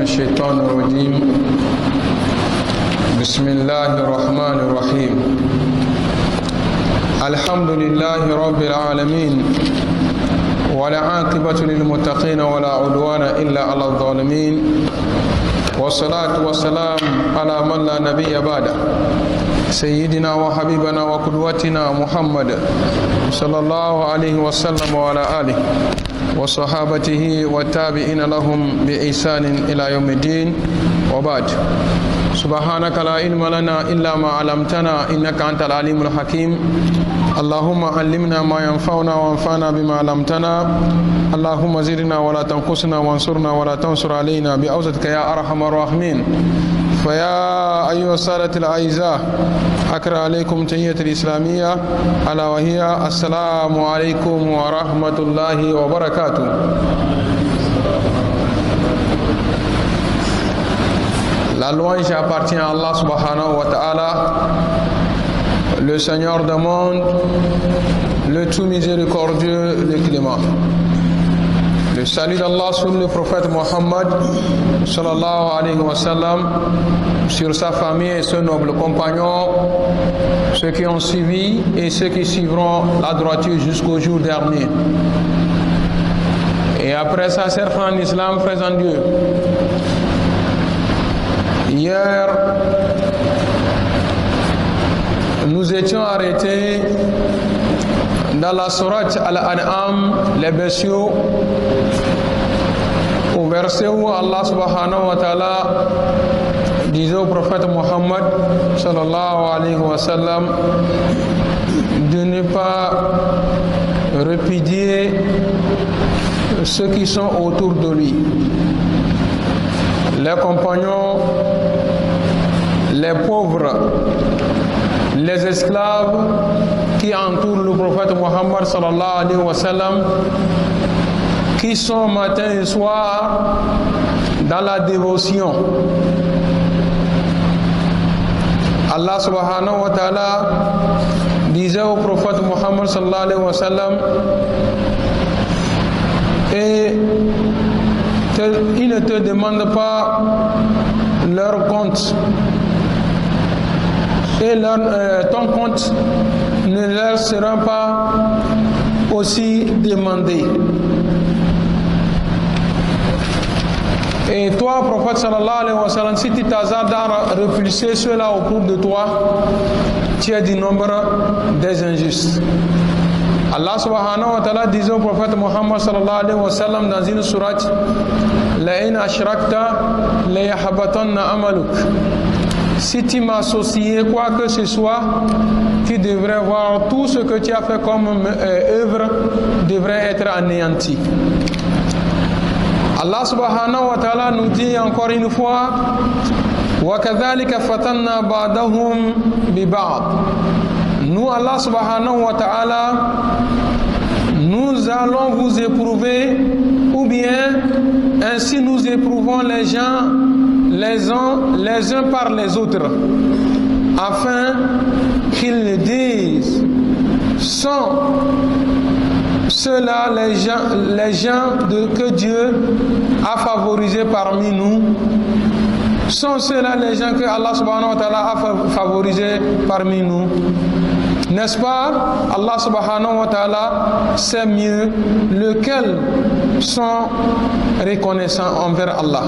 الشيطان الرجيم. بسم الله الرحمن الرحيم. الحمد لله رب العالمين، ولا عاقبة للمتقين ولا عدوان إلا على الظالمين، والصلاة والسلام على من لا نبي بعده، سيدنا وحبيبنا وقدوتنا محمد صلى الله عليه وسلم وعلى آله وصحابته والتابعين لهم بإحسان إلى يوم الدين، وبعد. سبحانك لا علم لنا إلا ما علمتنا إنك أنت العليم الحكيم. اللهم علمنا ما ينفعنا وانفعنا بما علمتنا. اللهم زدنا ولا تنقصنا وانصرنا ولا تنصر علينا بعوزتك يا أرحم الراحمين. فيا أيها السادة الأعزاء، أقرأ عليكم تحية الإسلامية ألا وهي السلام عليكم ورحمة الله وبركاته. La louange appartient à Allah subhanahu wa ta'ala, le Seigneur du monde, le tout miséricordieux, le clément. Le salut d'Allah sur le prophète Mohammed sallallahu alayhi wa sallam, sur sa famille et ses nobles compagnons, ceux qui ont suivi et ceux qui suivront la droiture jusqu'au jour dernier. Et après ça, chers frères en islam, frères en Dieu, hier, nous étions arrêtés dans la sourate Al-An'am, les bestiaux, au verset où Allah subhanahu wa ta'ala disait au prophète Mohammed sallallahu alayhi wa sallam de ne pas répudier ceux qui sont autour de lui, les compagnons, les pauvres, les esclaves qui entourent le prophète Mohammed sallallahu alayhi wa sallam, qui sont matin et soir dans la dévotion. Allah subhanahu wa ta'ala disait au prophète Mohammed sallallahu alayhi wa sallam, et ils ne te demandent pas leur compte, et ton compte ne leur sera pas aussi demandé. Et toi, prophète sallallahu alayhi wa sallam, si tu t'hasardes à repulser ceux-là autour de toi, tu es du nombre des injustes. Allah subhanahu wa ta'ala disait au prophète Muhammad sallallahu alayhi wa sallam dans une sourate, La in ashrakta la yahbatanna amaluk. Si tu m'associes quoi que ce soit, tu devrais voir tout ce que tu as fait comme œuvre devrait être anéanti. Allah subhanahu wa ta'ala nous dit encore une fois, وَكَذَلِكَ فَتَنَّا بَعْدَهُمْ بِبَعْضٍ. Nous, Allah subhanahu wa ta'ala, nous allons vous éprouver, ou bien ainsi nous éprouvons les gens les uns par les autres, afin qu'ils disent, sont ceux-là les gens que Dieu a favorisés parmi nous, sont ceux-là les gens que Allah subhanahu wa ta'ala a favorisés parmi nous. N'est-ce pas? Allah subhanahu wa ta'ala sait mieux lequel sont reconnaissants envers Allah.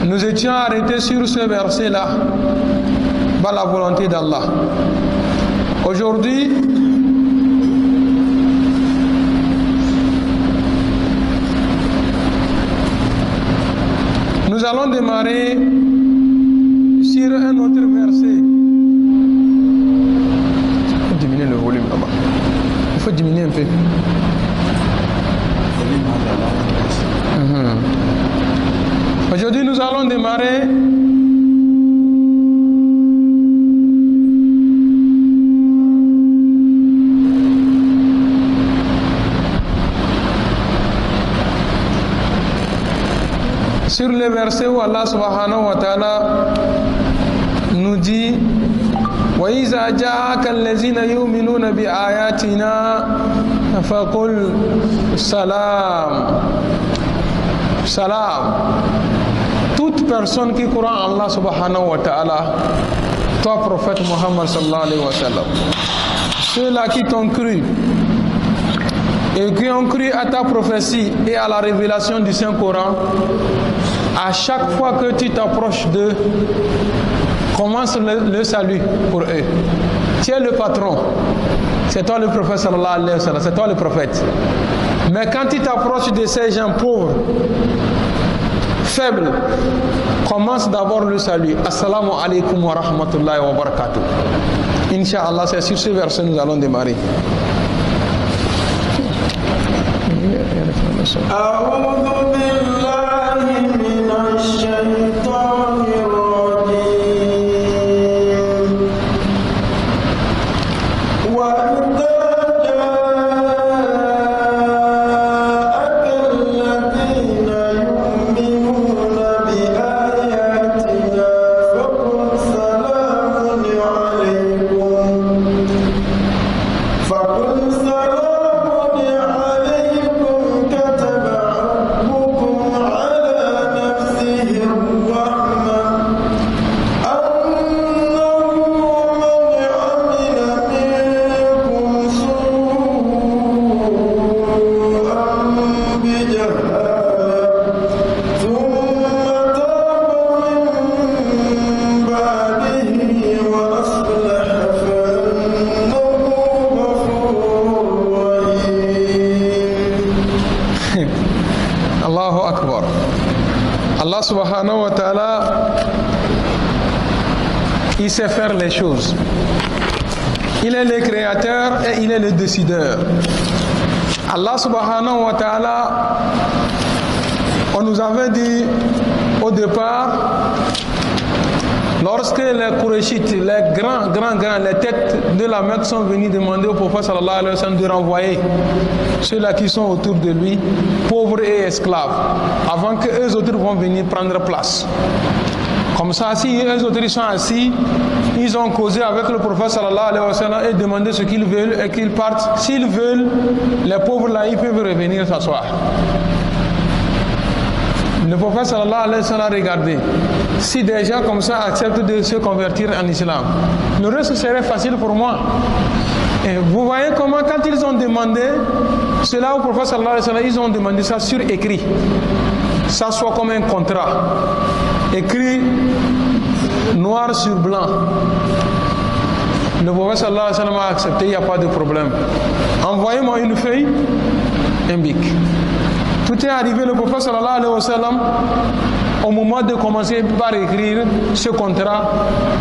Nous étions arrêtés sur ce verset-là, par la volonté d'Allah. Aujourd'hui, nous allons démarrer sur un autre verset. Il faut diminuer le volume là-bas. Il faut diminuer un peu. Aujourd'hui, nous allons démarrer sur le verset où Allah subhanahu wa ta'ala nous dit وَإِذَا جَاءَكَ الَّذِينَ يُؤْمِنُونَ بِآيَاتِنَا فَقُلْ سَلَامٌ. Salam. toute personne qui croit en Allah subhanahu wa ta'ala, toi prophète Muhammad sallallahu alayhi wa sallam, ceux-là qui t'ont cru et qui ont cru à ta prophétie et à la révélation du Saint-Coran, à chaque fois que tu t'approches d'eux, commence le salut pour eux. Tu es le patron, c'est toi le prophète sallallahu alayhi wa sallam, c'est toi le prophète. Mais quand tu t'approches de ces gens pauvres, faibles, commence d'abord le salut. Assalamu alaikum wa rahmatullahi wa barakatuh. Inch'Allah, c'est sur ce verset que nous allons démarrer. Subhanahu wa ta'ala, il sait faire les choses. Il est le créateur et il est le décideur. Allah subhanahu wa ta'ala, on nous avait dit au départ, lorsque les Qurayshites, les grands, les têtes de la Mecque sont venus demander au prophète sallallahu alayhi wa sallam de renvoyer ceux-là qui sont autour de lui, pauvres et esclaves, avant que eux autres vont venir prendre place. Comme ça, si eux autres sont assis, ils ont causé avec le prophète sallallahu alayhi wa sallam et demandé ce qu'ils veulent et qu'ils partent. S'ils veulent, les pauvres là, ils peuvent revenir s'asseoir. Le prophète sallallahu alayhi wa sallam a regardé. Si des gens comme ça acceptent de se convertir en islam, le reste serait facile pour moi. Et vous voyez comment quand ils ont demandé cela au prophète sallallahu alayhi wa sallam, ils ont demandé ça sur écrit. Ça soit comme un contrat. Écrit noir sur blanc. Le prophète sallallahu alayhi wa sallam a accepté, il n'y a pas de problème. Envoyez-moi une feuille, un bic. Tout est arrivé, le prophète sallallahu alayhi wa sallam, au moment de commencer par écrire ce contrat,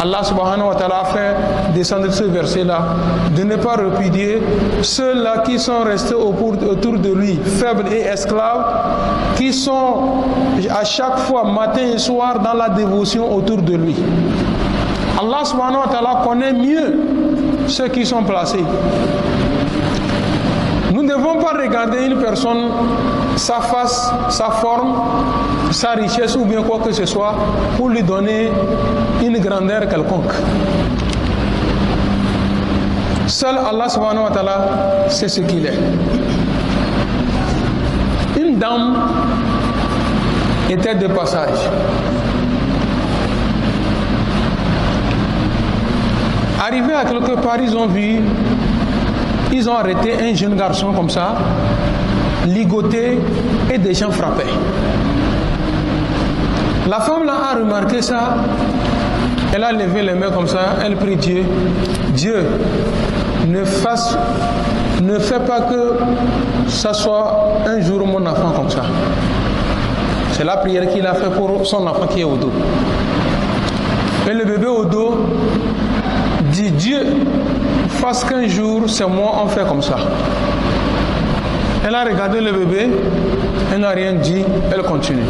Allah subhanahu wa ta'ala a fait descendre ce verset-là, de ne pas répudier ceux-là qui sont restés autour de lui, faibles et esclaves, qui sont à chaque fois, matin et soir, dans la dévotion autour de lui. Allah subhanahu wa ta'ala connaît mieux ceux qui sont placés. Nous ne devons pas regarder une personne, sa face, sa forme, sa richesse ou bien quoi que ce soit pour lui donner une grandeur quelconque. Seul Allah subhanahu wa ta'ala sait ce qu'il est. Une dame était de passage. Arrivé à quelque part, ils ont arrêté un jeune garçon comme ça, ligoté et des gens frappaient. La femme là a remarqué ça, elle a levé les mains comme ça, elle prie Dieu. Dieu, ne fais pas que ça soit un jour mon enfant comme ça. C'est la prière qu'il a fait pour son enfant qui est au dos. Et le bébé au dos dit Dieu, fasse qu'un jour c'est moi on fait comme ça. Elle a regardé le bébé, elle n'a rien dit, elle continue.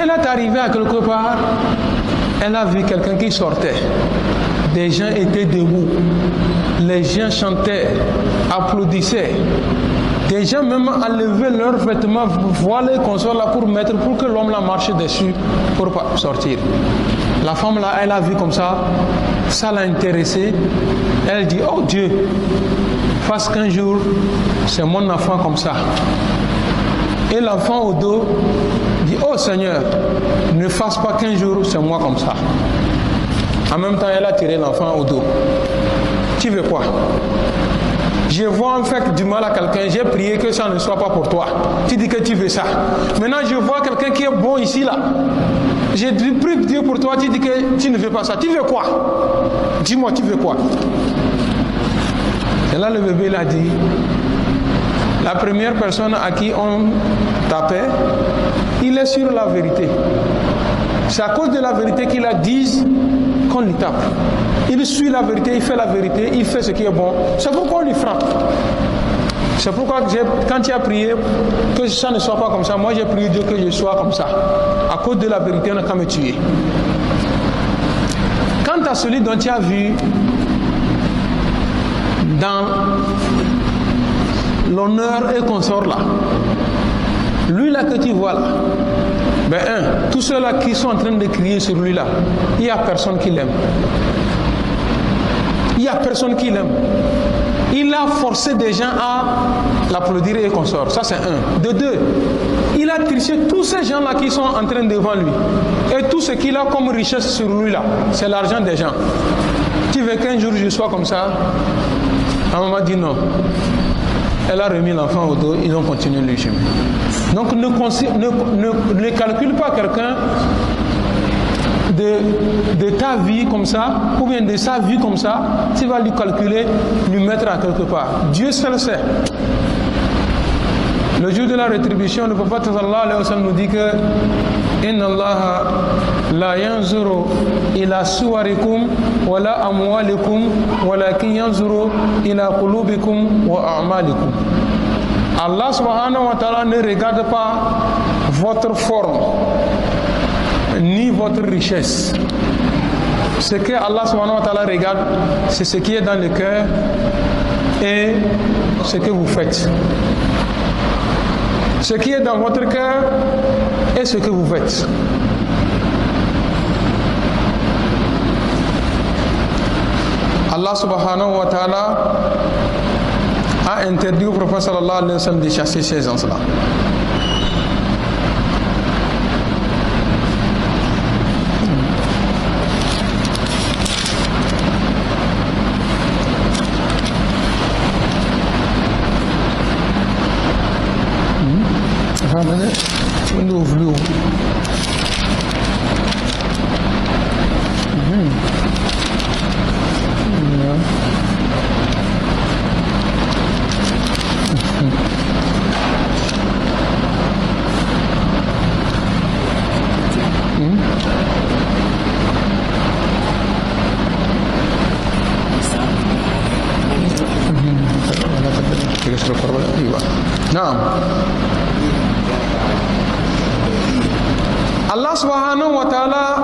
Elle est arrivée à quelque part, elle a vu quelqu'un qui sortait. Des gens étaient debout, les gens chantaient, applaudissaient. Des gens même enlevaient leurs vêtements, voilés comme ça là pour mettre, pour que l'homme là marche dessus pour sortir. La femme là, elle a vu comme ça l'a intéressée. Elle dit, oh Dieu, fasse qu'un jour, c'est mon enfant comme ça. Et l'enfant au dos dit, oh Seigneur, ne fasse pas qu'un jour c'est moi comme ça. En même temps, elle a tiré l'enfant au dos. Tu veux quoi? Je vois en fait du mal à quelqu'un, j'ai prié que ça ne soit pas pour toi. Tu dis que tu veux ça. Maintenant, je vois quelqu'un qui est bon ici, là. J'ai prié Dieu pour toi, tu dis que tu ne veux pas ça. Tu veux quoi? Dis-moi, tu veux quoi? Et là, le bébé l'a dit. La première personne à qui on tapait, il est sur la vérité. C'est à cause de la vérité qu'il a dit qu'on lui tape. Il suit la vérité, il fait la vérité, il fait ce qui est bon. C'est pourquoi on lui frappe. C'est pourquoi quand tu as prié que ça ne soit pas comme ça, moi j'ai prié Dieu que je sois comme ça. À cause de la vérité, on n'a qu'à me tuer. Quant à celui dont tu as vu dans l'honneur et consort là, lui là que tu vois là, ben tous ceux-là qui sont en train de crier sur lui là, il n'y a personne qui l'aime. Il n'y a personne qui l'aime. Il a forcé des gens à l'applaudir et consort. Ça c'est un. De deux, il a triché tous ces gens-là qui sont en train devant lui. Et tout ce qu'il a comme richesse sur lui là, c'est l'argent des gens. Tu veux qu'un jour je sois comme ça? La maman dit non. Elle a remis l'enfant au dos, ils ont continué le chemin. Donc ne calcule pas quelqu'un de ta vie comme ça, ou bien de sa vie comme ça, tu vas lui calculer, lui mettre à quelque part. Dieu seul sait. Le jour de la rétribution, le prophète sallallahu alayhi wa sallam nous dit que Inna Allah la yanzuru ila suwarikum wa la amwalikum walakin yanzuru ila qulubikum wa a'malikum. Allah subhanahu wa ta'ala ne regarde pas votre forme ni votre richesse. Ce que Allah subhanahu wa ta'ala regarde, c'est ce qui est dans le cœur et ce que vous faites. Ce qui est dans votre cœur et ce que vous faites. Allah subhanahu wa ta'ala a interdit au prophète sallallahu alayhi wa sallam de chasser ces gens-là. Allah subhanahu wa ta'ala,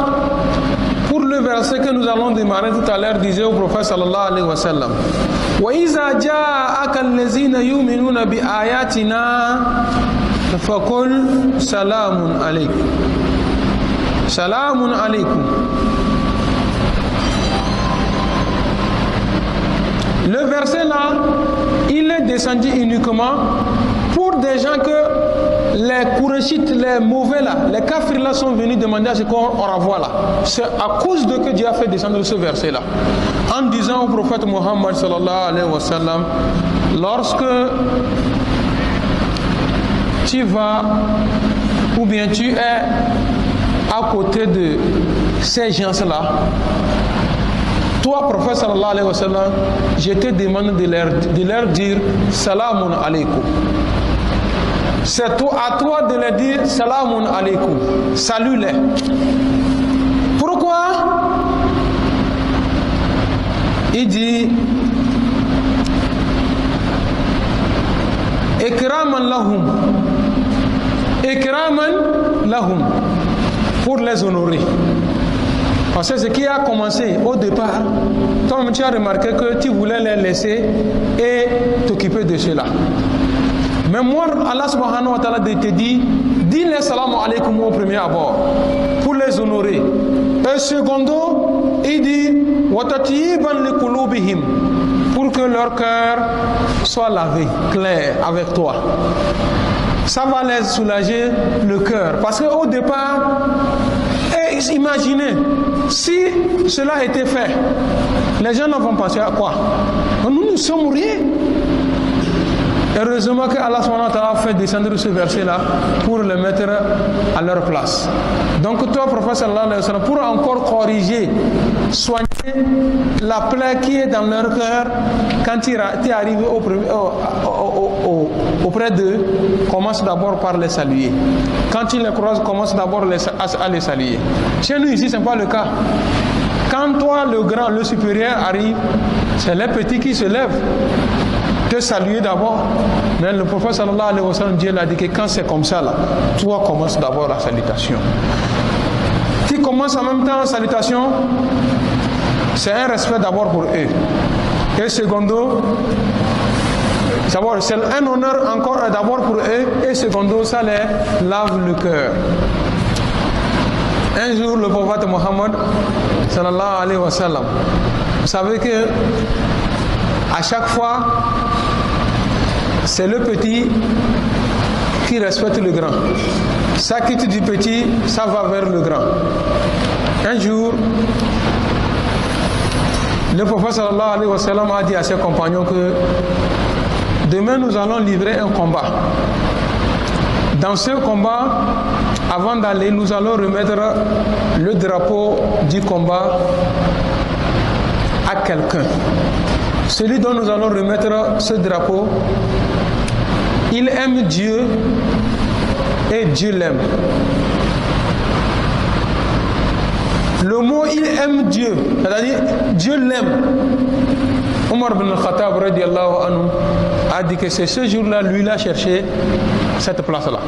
pour le verset que nous allons démarrer tout à l'heure, disait au prophète sallallahu alayhi wa sallam: wa iza ja'aka allazina yu'minuna bi ayatina faqul salamun alaykum. Salamun alaykum. Le verset là, il est descendu uniquement pour des gens que les Kourachites, les mauvais là, les kafirs là sont venus demander à ce qu'on renvoie là. C'est à cause de que Dieu a fait descendre ce verset là. En disant au prophète Mohammed sallallahu alayhi wa sallam, lorsque tu vas ou bien tu es à côté de ces gens là, toi prophète sallallahu alayhi wa sallam, je te demande de leur dire salamun alaykum. C'est à toi de leur dire salamun alaykum. Salut-les. Pourquoi? Il dit ikraman lahum. Ikraman lahum. Pour les honorer. Parce que ce qui a commencé au départ, toi-même tu as remarqué que tu voulais les laisser et t'occuper de cela. Mais moi, Allah subhanahu wa ta'ala te dit, dis-les salam alaykum au premier abord, pour les honorer. Et secondo, il dit, watatiban li qulubihim, pour que leur cœur soit lavé, clair avec toi. ça va les soulager le cœur. Parce qu'au départ, imaginez, si cela a été fait, les gens vont penser à quoi? Nous sommes rien. Heureusement que Allah a fait descendre ce verset-là pour le mettre à leur place. Donc toi, prophète sallallahu alayhi wa sallam, pour encore corriger, soigner la plaie qui est dans leur cœur, quand tu es arrivé auprès d'eux, commence d'abord par les saluer. Quand tu les croises, commence d'abord à les saluer. Chez nous ici, ce n'est pas le cas. Quand toi, le grand, le supérieur arrive, c'est les petits qui se lèvent. Te saluer d'abord. Mais le prophète sallallahu alayhi wa sallam, Dieu l'a dit que quand c'est comme ça là, toi commence d'abord la salutation. Tu commences en même temps la salutation, c'est un respect d'abord pour eux. Et secondo, c'est un honneur encore d'abord pour eux. Et secondo, ça les lave le cœur. Un jour, le prophète Mohammed sallallahu alayhi wa sallam, vous savez que à chaque fois, c'est le petit qui respecte le grand. Ça quitte du petit, ça va vers le grand. Un jour, le prophète sallallahu alayhi wa sallam a dit à ses compagnons que demain nous allons livrer un combat. Dans ce combat, avant d'aller, nous allons remettre le drapeau du combat à quelqu'un. Celui dont nous allons remettre ce drapeau, il aime Dieu et Dieu l'aime. Le mot il aime Dieu, c'est-à-dire Dieu l'aime. Omar ibn Khattab radiallahu anhu a dit que c'est ce jour-là, lui l'a cherché cette place-là.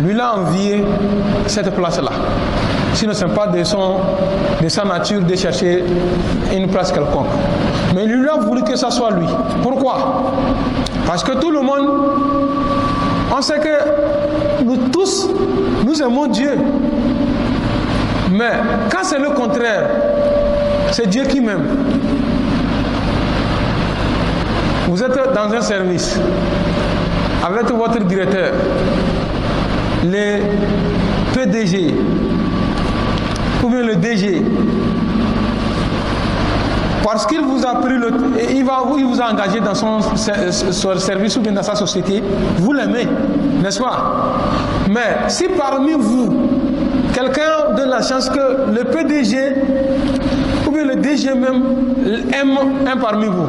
Lui l'a envié cette place-là. Sinon, ce n'est pas de sa nature de chercher une place quelconque. Mais lui a voulu que ça soit lui. Pourquoi? Parce que tout le monde, on sait que nous tous, nous aimons Dieu. Mais quand c'est le contraire, c'est Dieu qui m'aime. Vous êtes dans un service avec votre directeur, les PDG, ou bien le DG, parce qu'il vous a pris il vous a engagé dans son service ou bien dans sa société, vous l'aimez, n'est-ce pas? Mais si parmi vous, quelqu'un donne la chance que le PDG ou bien le DG même aime un parmi vous,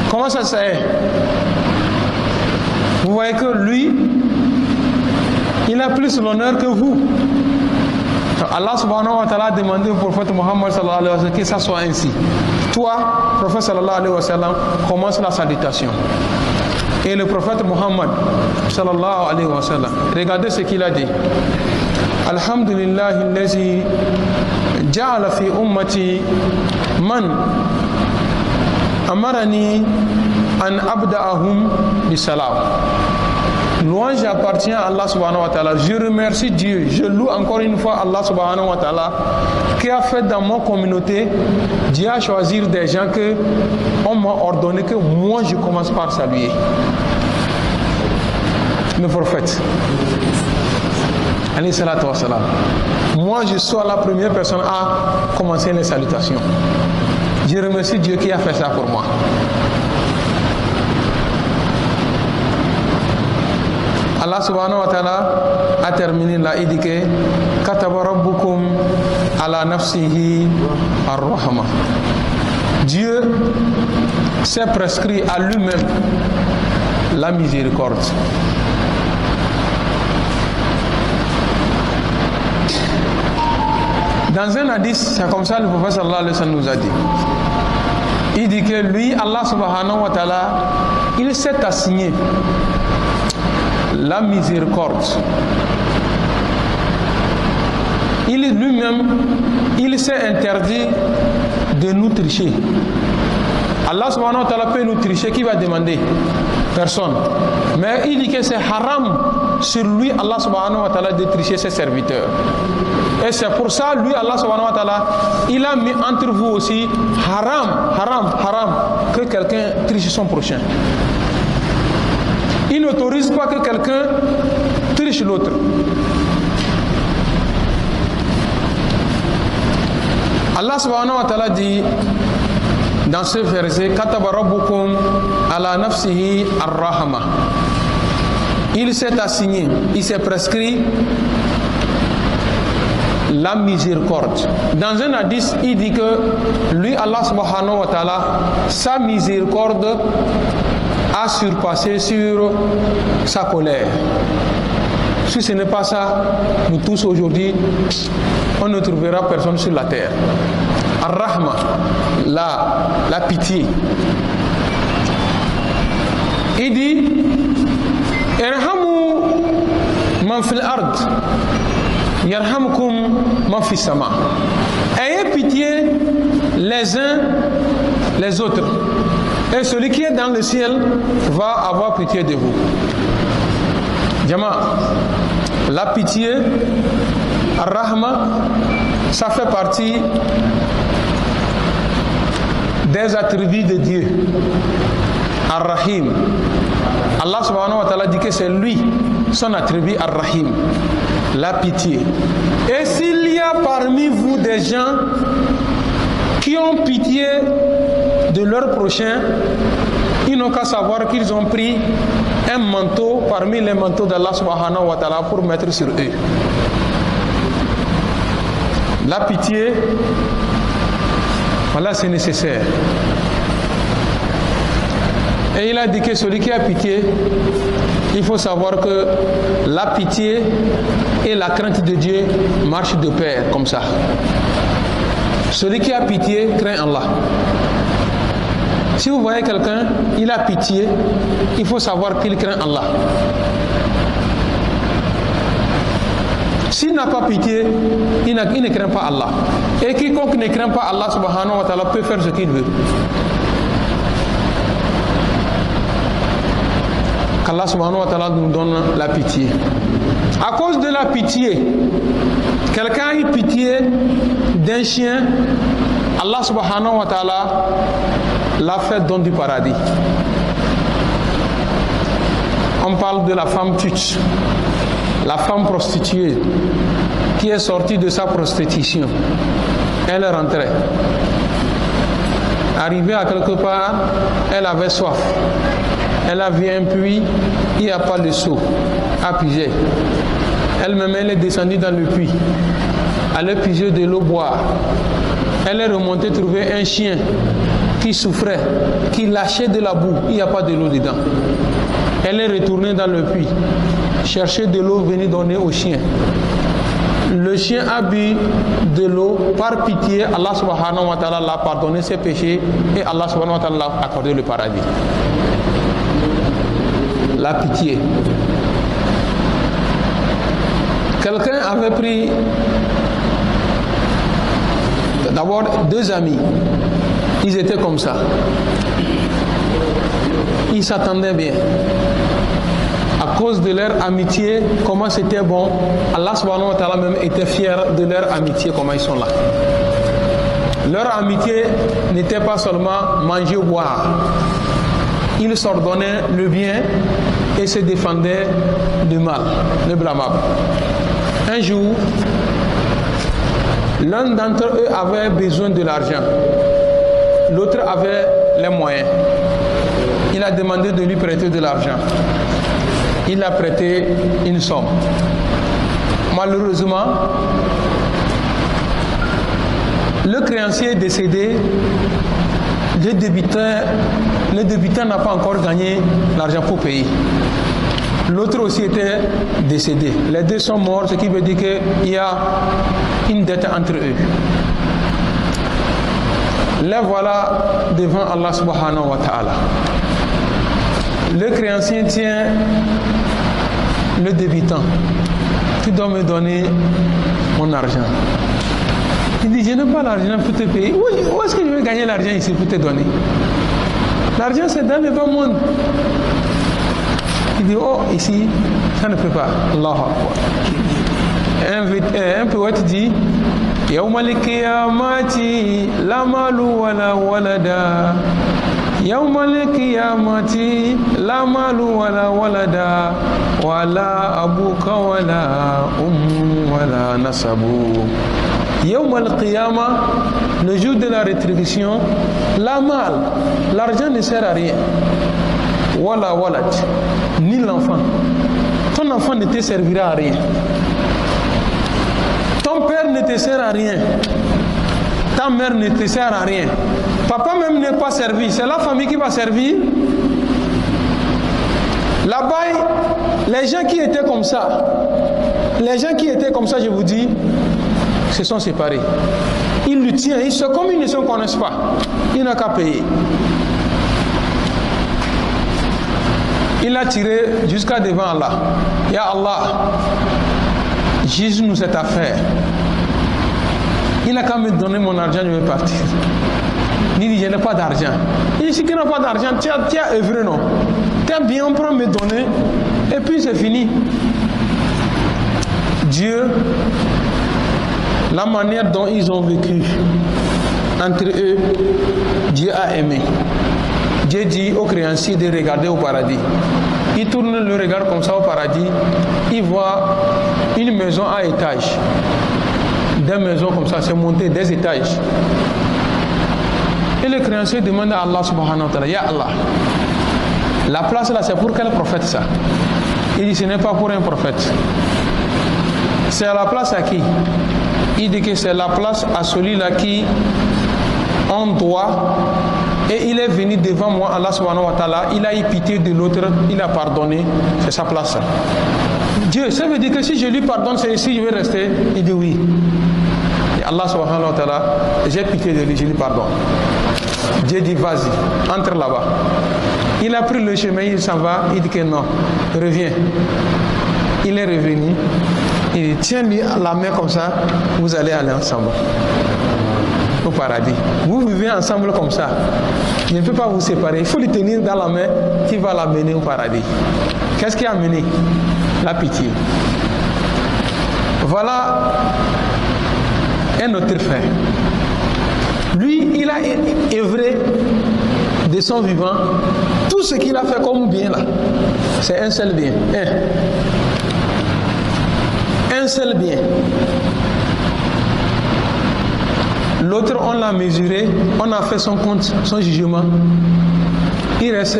comment ça se fait? Vous voyez que lui, il a plus l'honneur que vous. Allah subhanahu wa ta'ala a demandé au prophète Muhammad sallallahu alayhi wa sallam que ça soit ainsi. Toi, prophète sallallahu alayhi wa sallam, commence la salutation. Et le prophète Muhammad sallallahu alayhi wa sallam, regardez ce qu'il a dit. Alhamdulillahi allazi ja'ala fi ummati man amarani an abda'ahum bisalam. Louange appartient à Allah subhanahu wa ta'ala. Je remercie Dieu, je loue encore une fois Allah subhanahu wa ta'ala qui a fait dans mon communauté, Dieu a choisi des gens que on m'a ordonné que moi je commence par saluer. Le prophète. Alayhi salatu wa salam. Moi je sois la première personne à commencer les salutations. Je remercie Dieu qui a fait ça pour moi. Allah subhanahu wa ta'ala a terminé là, il dit que kataba rabbukum ala nafsihi ar-rahma. Dieu s'est prescrit à lui-même la miséricorde. Dans un hadith, c'est comme ça le prophète sallallahu alayhi wa sallam nous a dit. Il dit que lui, Allah subhanahu wa ta'ala, il s'est assigné la miséricorde. Il lui-même, il s'est interdit de nous tricher. Allah subhanahu wa ta'ala peut nous tricher, qui va demander? Personne. Mais il dit que c'est haram sur lui, Allah subhanahu wa ta'ala, de tricher ses serviteurs. Et c'est pour ça, lui, Allah subhanahu wa ta'ala, il a mis entre vous aussi haram, que quelqu'un triche son prochain. Il ne n'autorise pas que quelqu'un triche l'autre. Allah subhanahu wa ta'ala dit dans ce verset, Kataba rabbukum ala nafsihi ar-rahma. Il s'est assigné, il s'est prescrit la miséricorde. Dans un hadith, il dit que lui, Allah subhanahu wa ta'ala, sa miséricorde a surpassé sur sa colère. Si ce n'est pas ça, nous tous aujourd'hui, on ne trouvera personne sur la terre. Ar-Rahma, la pitié. Il dit, Irhamu man fil ard, yarhamkum man fis sama. Ayez pitié les uns les autres. Et celui qui est dans le ciel va avoir pitié de vous. Jama, la pitié, Ar-Rahma, ça fait partie des attributs de Dieu. Ar-Rahim. Allah subhanahu wa ta'ala dit que c'est lui, son attribut Ar-Rahim, la pitié. Et s'il y a parmi vous des gens qui ont pitié de leur prochain, ils n'ont qu'à savoir qu'ils ont pris un manteau parmi les manteaux d'Allah subhanahu wa ta'ala pour mettre sur eux. La pitié, voilà, c'est nécessaire. Et il a dit que celui qui a pitié, il faut savoir que la pitié et la crainte de Dieu marchent de pair, comme ça. Celui qui a pitié craint Allah. Si vous voyez quelqu'un, il a pitié, il faut savoir qu'il craint Allah. S'il n'a pas pitié, il ne craint pas Allah. Et quiconque ne craint pas Allah subhanahu wa ta'ala peut faire ce qu'il veut. Qu'Allah subhanahu wa ta'ala nous donne la pitié. À cause de la pitié, quelqu'un a eu pitié d'un chien, Allah subhanahu wa ta'ala l'a fait don du paradis. On parle de la femme tute, la femme prostituée qui est sortie de sa prostitution. Elle est rentrée. Arrivée à quelque part, elle avait soif. Elle a vu un puits, il n'y a pas de seau à puiser. Elle-même, elle est descendue dans le puits. Elle a puisé de l'eau boire. Elle est remontée trouver un chien qui souffrait, qui lâchait de la boue, il n'y a pas de l'eau dedans. Elle est retournée dans le puits, chercher de l'eau, venir donner au chien. Le chien a bu de l'eau, par pitié, Allah subhanahu wa ta'ala l'a pardonné ses péchés et Allah subhanahu wa ta'ala l'a accordé le paradis. La pitié. Quelqu'un avait pris d'abord deux amis. Ils étaient comme ça. Ils s'attendaient bien. À cause de leur amitié, comment c'était bon, Allah subhanahu wa ta'ala même était fier de leur amitié, comment ils sont là. Leur amitié n'était pas seulement manger ou boire. Ils s'ordonnaient le bien et se défendaient du mal, le blâmable. Un jour, l'un d'entre eux avait besoin de l'argent. L'autre avait les moyens. Il a demandé de lui prêter de l'argent. Il a prêté une somme. Malheureusement, le créancier est décédé. Le débiteur n'a pas encore gagné l'argent pour payer. L'autre aussi était décédé. Les deux sont morts, ce qui veut dire qu'il y a une dette entre eux. Les voilà devant Allah subhanahu wa ta'ala. Le créancier tient le débitant. Tu dois me donner mon argent. Il dit, je n'ai pas l'argent pour te payer. Où est-ce que je vais gagner l'argent ici pour te donner? L'argent c'est dans le bas monde. Il dit, oh, ici, ça ne peut pas. Allahu Akbar. Un poète dit, Yawma al-qiyamati la malu wa la walada Yawmal qiyamati la malu wala walada wala abuka wala wala nasabu. Yawmal qiyama, le jour de la rétribution, la mal, l'argent ne sert à rien. Wala walad, ni l'enfant. Ton enfant ne te servira à rien. Ton père ne te sert à rien. Ta mère ne te sert à rien. Papa même n'est pas servi. C'est la famille qui va servir. Là-bas, les gens qui étaient comme ça, je vous dis, se sont séparés. Il le tient, comme ils ne se connaissent pas, il n'a qu'à payer. Il a tiré jusqu'à devant Allah. Ya Allah, juge-nous cette affaire. Il n'a qu'à me donner mon argent, je vais partir. Il dit, je n'ai pas d'argent. Il dit, si tu n'as pas d'argent, tu as œuvré, non? Tu as bien, prends me donner, et puis c'est fini. Dieu, la manière dont ils ont vécu entre eux, Dieu a aimé. Dieu dit aux créanciers de regarder au paradis. Il tourne le regard comme ça au paradis. Il voit une maison à étage. Des maisons comme ça, c'est monté des étages. Et le créancier demande à Allah subhanahu wa ta'ala, Ya Allah, la place là c'est pour quel prophète ça? Il dit, ce n'est pas pour un prophète. C'est à la place à qui? Il dit que c'est la place à celui-là qui en doit. Et il est venu devant moi, Allah subhanahu wa ta'ala, il a eu pitié de l'autre, il a pardonné, c'est sa place. Dieu, ça veut dire que si je lui pardonne, c'est ici je vais rester? Il dit oui. Et Allah subhanahu wa ta'ala, j'ai pitié de lui, je lui pardonne. Dieu dit vas-y, entre là-bas. Il a pris le chemin, il s'en va, il dit que non, reviens. Il est revenu, il dit tiens-lui la main comme ça, vous allez aller ensemble au paradis. Vous vivez ensemble comme ça. Il ne peut pas vous séparer. Il faut lui tenir dans la main qui va l'amener au paradis. Qu'est-ce qui a amené? La pitié. Voilà un autre frère. Lui, il a œuvré de son vivant. Tout ce qu'il a fait comme bien là, c'est un seul bien. Un seul bien. L'autre, on l'a mesuré, on a fait son compte, son jugement. Il reste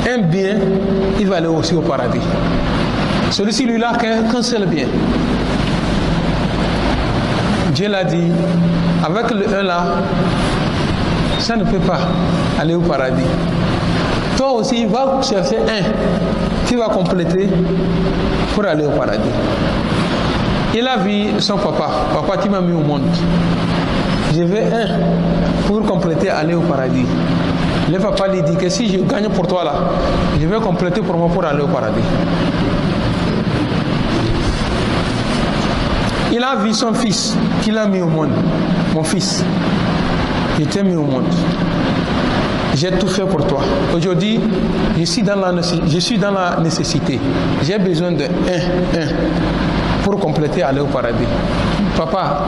un bien, il va aller aussi au paradis. Celui-ci, lui, là, qu'un seul bien. Dieu l'a dit, avec le 1 là, ça ne peut pas aller au paradis. Toi aussi, va chercher un qui va compléter pour aller au paradis. Il a vu son papa. Papa, tu m'as mis au monde. Je veux un pour compléter aller au paradis. Le papa lui dit que si je gagne pour toi là, je vais compléter pour moi pour aller au paradis. Il a vu son fils qu'il a mis au monde. Mon fils, je t'ai mis au monde. J'ai tout fait pour toi. Aujourd'hui, je suis dans la nécessité. J'ai besoin de un pour compléter aller au paradis. Papa,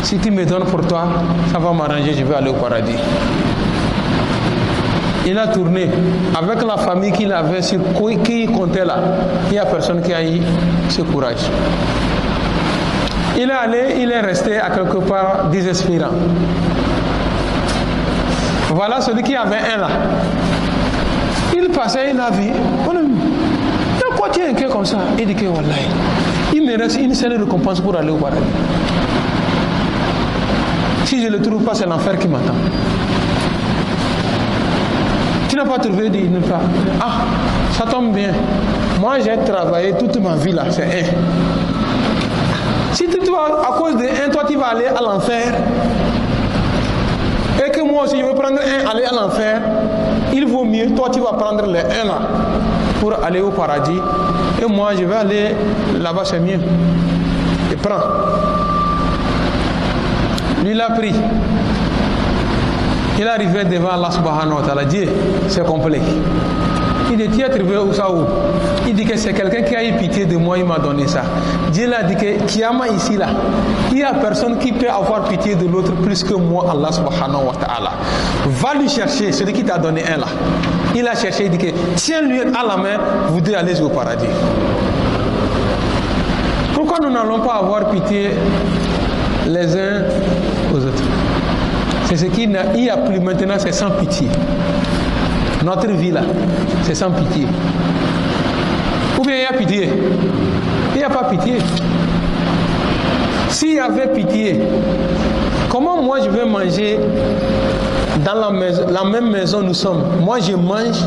si tu me donnes pour toi, ça va m'arranger, je vais aller au paradis. Il a tourné avec la famille qu'il avait, sur qui il comptait là. Il n'y a personne qui a eu ce courage. Il est allé, il est resté à quelque part désespérant. Voilà celui qui avait un là. Il passait, il a vu. Pourquoi tu es inquiet comme ça? Il dit que wallahi, il me reste une seule récompense pour aller au paradis. Si je ne le trouve pas, c'est l'enfer qui m'attend. Tu n'as pas trouvé, dit une fois. Ah, ça tombe bien. Moi, j'ai travaillé toute ma vie là, c'est un. Si tu dois, à cause de un, toi tu vas aller à l'enfer, et que moi aussi je veux prendre un, aller à l'enfer, il vaut mieux, toi tu vas prendre le un là, pour aller au paradis, et moi je vais aller là-bas, c'est mieux. Et prends. Lui l'a pris. Il est arrivé devant Allah subhanahu wa ta'ala. Dieu, c'est complet. Il dit, tu as trouvé où ça où? Il dit que c'est quelqu'un qui a eu pitié de moi, il m'a donné ça. Dieu l'a dit que Kiyama ici là, il n'y a personne qui peut avoir pitié de l'autre plus que moi, Allah subhanahu wa ta'ala. Va lui chercher, celui qui t'a donné un là. Il a cherché, il dit que tiens-lui à la main, vous deux allez au paradis. Pourquoi nous n'allons pas avoir pitié les uns aux autres? C'est ce qu'il n'y a plus maintenant, c'est sans pitié. Notre vie là, c'est sans pitié. Ou bien il y a pitié? Il n'y a pas pitié. S'il y avait pitié, comment moi je vais manger dans la même maison nous sommes? Moi je mange,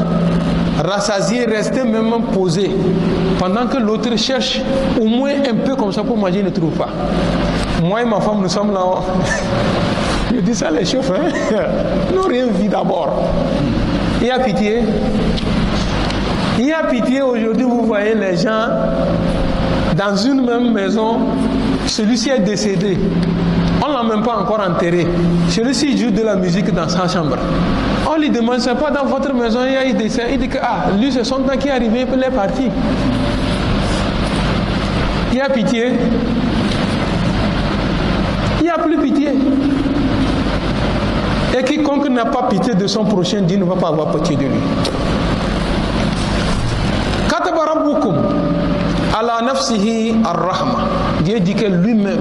rassasié, rester même posé, pendant que l'autre cherche au moins un peu comme ça pour manger, il ne trouve pas. Moi et ma femme, nous sommes là. Je dis ça les chefs, hein? Nous rien vu d'abord. Il y a pitié. Il y a pitié aujourd'hui, vous voyez les gens dans une même maison, celui-ci est décédé. On ne l'a même pas encore enterré. Celui-ci joue de la musique dans sa chambre. On lui demande, c'est pas dans votre maison, il y a eu décès. Il dit que, lui c'est son temps qui est arrivé, il est parti. Il y a pitié. Il n'y a plus pitié. Et quiconque n'a pas pitié de son prochain, Dieu ne va pas avoir pitié de lui. Kataba rabbukum ala nafsihi ar-rahma. Dieu dit que lui-même,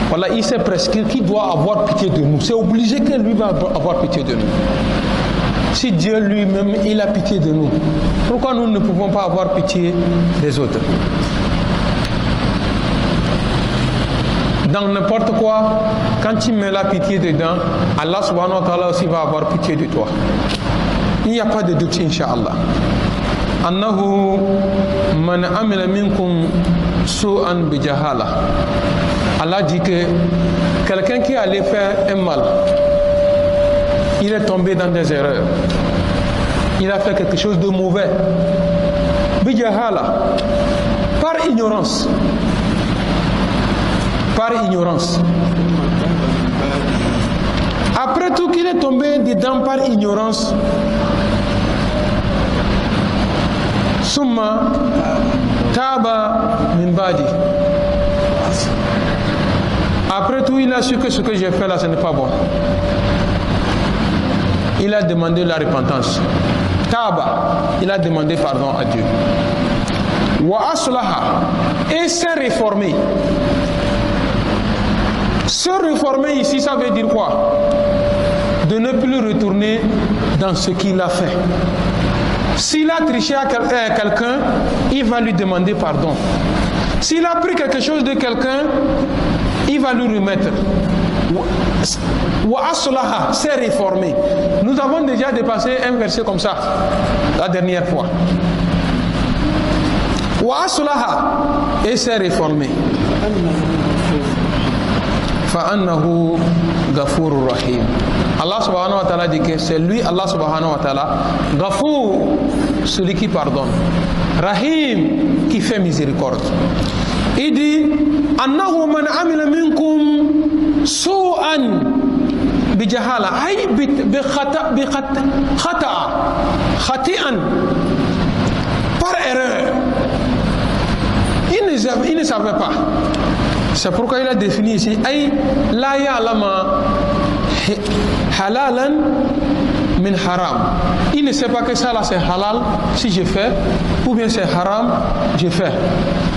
voilà, il s'est prescrit qu'il doit avoir pitié de nous. C'est obligé que lui va avoir pitié de nous. Si Dieu lui-même, il a pitié de nous, pourquoi nous ne pouvons pas avoir pitié des autres? Dans n'importe quoi, quand tu mets la pitié dedans, Allah subhanahu wa ta'ala aussi va avoir pitié de toi. Il n'y a pas de doute, Inch'Allah. Annahu man amila minkum su'an bi jahala. Allah dit que quelqu'un qui allait faire un mal, il est tombé dans des erreurs. Il a fait quelque chose de mauvais. Bi jahala, par ignorance. Par ignorance. Après tout qu'il est tombé dedans par ignorance, summa taba min badi. Après tout, il a su que ce que j'ai fait là, ce n'est pas bon. Il a demandé la repentance. Taba, il a demandé pardon à Dieu. Wa aslaha, et s'est réformé. Se réformer ici, ça veut dire quoi? De ne plus retourner dans ce qu'il a fait. S'il a triché à quelqu'un, il va lui demander pardon. S'il a pris quelque chose de quelqu'un, il va lui remettre. Wa aslaha, s'est réformé. Nous avons déjà dépassé un verset comme ça la dernière fois. Wa aslaha, et s'est réformé. Fa'annahu ghafurur rahim. Allah subhanahu wa ta'ala dit que c'est lui, Allah subhanahu wa ta'ala, Ghafour, celui qui pardonne, Rahim, qui fait miséricorde. Il dit annahu man amila minkum su'an bi jahala, ay bi khati'an, par erreur. Il ne savait pas. C'est pourquoi il a défini ici ay la ya'lama halalan min haram. Il ne sait pas que ça là c'est halal si je fais, ou bien c'est haram, je fais.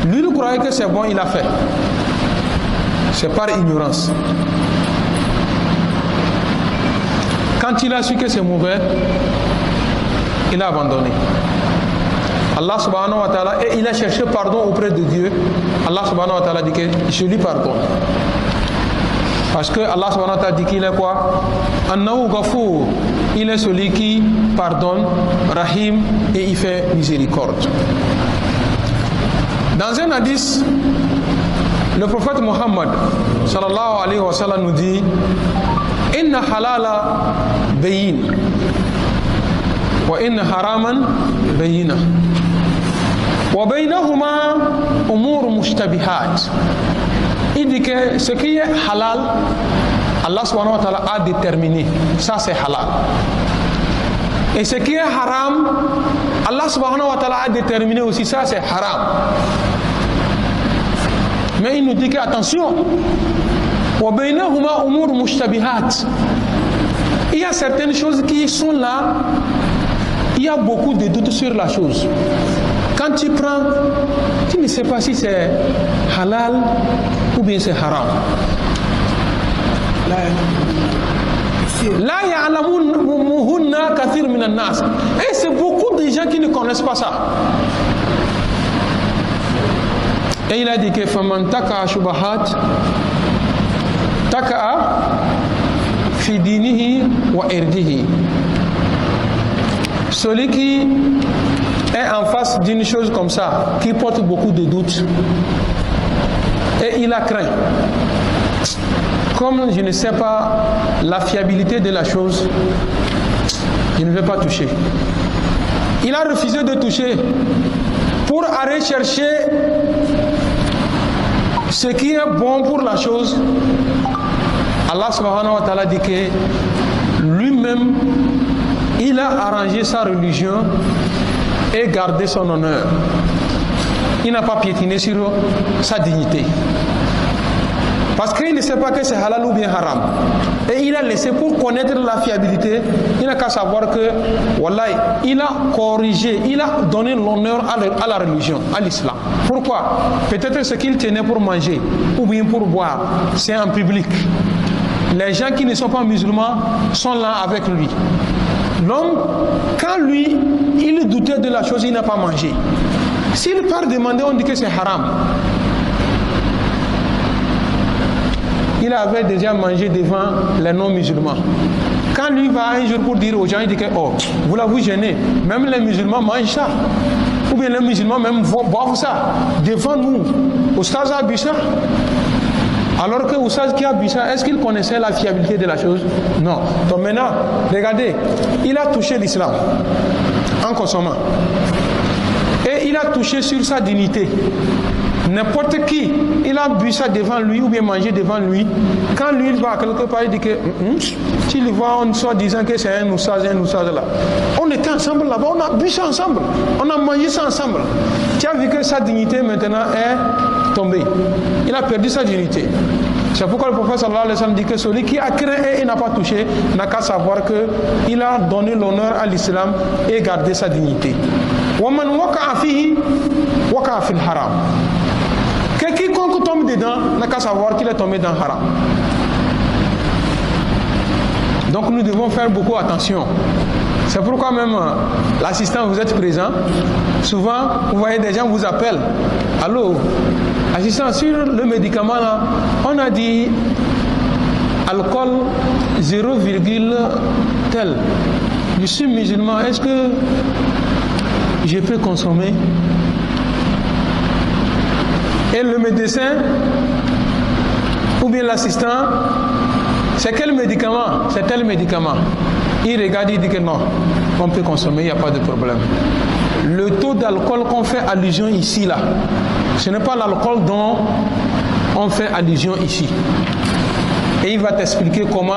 Lui il croyait que c'est bon, il a fait. C'est par ignorance. Quand il a su que c'est mauvais, il a abandonné. Allah subhanahu wa ta'ala, et il a cherché pardon auprès de Dieu. Allah subhanahu wa ta'ala dit que je lui pardonne. Parce que Allah subhanahu wa ta'ala dit qu'il est quoi? Annahu Ghafour, il est celui qui pardonne, Rahim, et il fait miséricorde. Dans un hadith, le prophète Muhammad sallallahu alayhi wa sallam nous dit inna halala bayin wa inna haraman bayina wa baynahuma umur mushtabihat. Il dit que ce qui est halal, Allah subhanahu wa ta'ala a déterminé, ça c'est halal. Et ce qui est haram, Allah subhanahu wa ta'ala a déterminé aussi ça, c'est haram. Mais il nous dit que attention, il y a certaines choses qui sont là, il y a beaucoup de doutes sur la chose. Quand tu prends, tu ne sais pas si c'est halal ou bien c'est haram. La ya'lamunna kathir minan nas. Et c'est beaucoup de gens qui ne connaissent pas ça. Et il a dit que faman taka shubahat taka fi dinihi wa irdihi. Celui qui est en face d'une chose comme ça, qui porte beaucoup de doutes, et il a craint. Comme je ne sais pas la fiabilité de la chose, je ne vais pas toucher. Il a refusé de toucher pour aller chercher ce qui est bon pour la chose. Allah subhanahu wa ta'ala dit que lui-même, il a arrangé sa religion et gardé son honneur. Il n'a pas piétiné sur sa dignité. Parce qu'il ne sait pas que c'est halal ou bien haram. Et il a laissé, pour connaître la fiabilité, il n'a qu'à savoir que, wallahi, il a corrigé, il a donné l'honneur à la religion, à l'islam. Pourquoi? Peut-être ce qu'il tenait pour manger ou bien pour boire, c'est en public. Les gens qui ne sont pas musulmans sont là avec lui. L'homme, quand lui, il doutait de la chose, il n'a pas mangé. S'il part demander, on dit que c'est haram. Il avait déjà mangé devant les non-musulmans. Quand lui va un jour pour dire aux gens, il dit que, oh, vous là vous gênez, même les musulmans mangent ça. Ou bien les musulmans même boivent ça. Devant nous, Oustaz a bu ça. Alors que Oustaz qui a bu ça, est-ce qu'il connaissait la fiabilité de la chose? Non. Donc maintenant, regardez, il a touché l'islam en consommant. Et il a touché sur sa dignité. N'importe qui, il a bu ça devant lui ou bien mangé devant lui. Quand lui il va quelque part, il dit que s'il voit en soi disant que c'est un oustaz là. On était ensemble là-bas, on a bu ça ensemble, on a mangé ça ensemble. Tu as vu que sa dignité maintenant est tombée. Il a perdu sa dignité. C'est pourquoi le prophète sallallahu alayhi wa sallam dit que celui qui a craint et n'a pas touché n'a qu'à savoir qu'il a donné l'honneur à l'islam et gardé sa dignité. وَمَنْ وَقَعَ فِيهِ وَقَعَ فِي الْحَرَامِ. Que quiconque tombe dedans n'a qu'à savoir qu'il est tombé dans haram. Donc nous devons faire beaucoup attention. C'est pourquoi même l'assistant, vous êtes présent. Souvent, vous voyez des gens vous appellent. Allô, assistant, sur le médicament là, on a dit alcool 0, tel. Je suis musulman, est-ce que je peux consommer? Et le médecin ou bien l'assistant, c'est quel médicament? C'est tel médicament. Il regarde, il dit que non, on peut consommer, il n'y a pas de problème. Le taux d'alcool qu'on fait allusion ici, là, ce n'est pas l'alcool dont on fait allusion ici. Et il va t'expliquer comment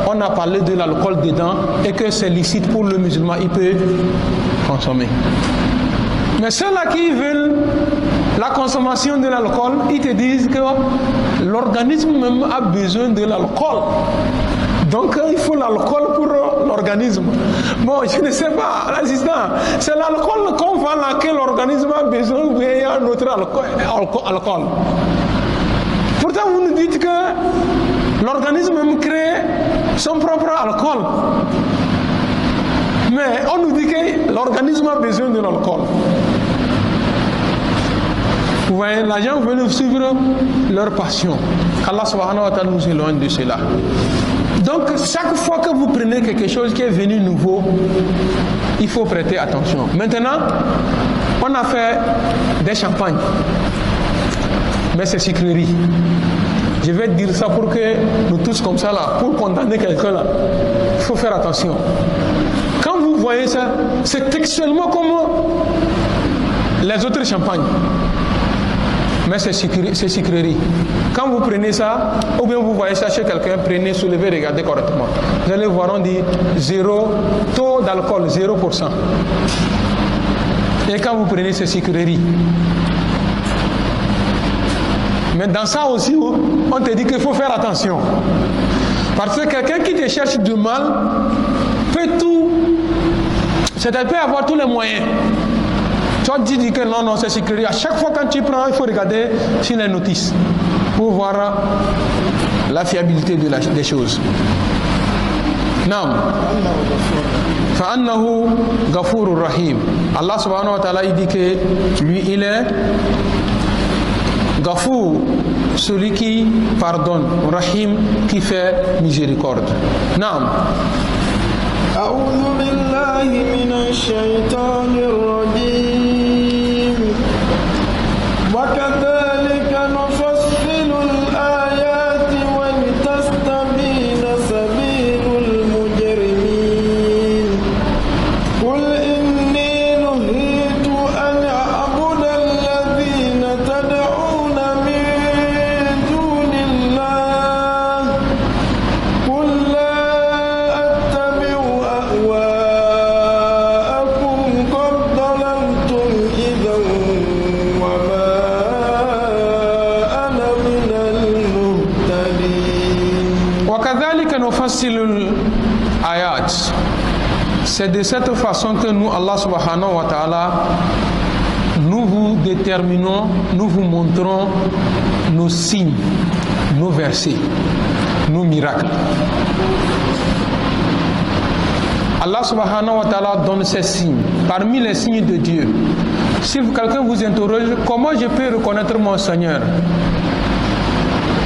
on a parlé de l'alcool dedans et que c'est licite pour le musulman, il peut consommer. Mais ceux-là qui veulent la consommation de l'alcool, ils te disent que l'organisme même a besoin de l'alcool. Donc il faut l'alcool pour l'organisme. Bon, je ne sais pas, l'assistant, c'est l'alcool qu'on va là que l'organisme a besoin ou bien il y a un autre alcool. Pourtant vous nous dites que l'organisme même crée son propre alcool. Mais on nous dit que l'organisme a besoin de l'alcool. Vous voyez, les gens veulent suivre leur passion. Allah subhanahu wa ta'ala nous éloigne de cela. Donc, chaque fois que vous prenez quelque chose qui est venu nouveau, il faut prêter attention. Maintenant, on a fait des champagnes. Mais c'est sucrerie. Je vais dire ça pour que nous tous comme ça là, pour condamner quelqu'un là, il faut faire attention. Quand vous voyez ça, c'est textuellement comme les autres champagnes. Mais c'est sucrerie. Quand vous prenez ça, ou bien vous voyez ça chez quelqu'un, prenez, soulevez, regardez correctement. Vous allez voir, on dit taux d'alcool, 0%. Et quand vous prenez, c'est sucrerie. Mais dans ça aussi, on te dit qu'il faut faire attention. Parce que quelqu'un qui te cherche du mal peut tout, c'est-à-dire peut avoir tous les moyens. Tu te dis que non, c'est sucrerie. À chaque fois quand tu prends, il faut regarder sur les notices pour voir la fiabilité des choses. Naam. Fa'annahu ghafurur rahim. Allah subhanahu wa ta'ala il dit que lui il est Ghafour, celui qui pardonne, Rahim, qui fait miséricorde. Naam. A'udhu billahi minash shaitanir rajim. Wa kadhalika nufassilu al-ayati wa litastabina sabilul mujrimin. Qul inni nuhitu an a'budu alladhina tad'una min dunillah. Qul la attabi'u ahwa'akum qad dalaltum idhan wa ma ana minal muhtadin. وَكَذَلِكَ نُفَصِّلُ الْآيَاتِ. C'est de cette façon que nous, Allah subhanahu wa ta'ala, nous vous déterminons, nous vous montrons nos signes, nos versets, nos miracles. Allah subhanahu wa ta'ala donne ces signes, parmi les signes de Dieu. Si quelqu'un vous interroge, comment je peux reconnaître mon Seigneur?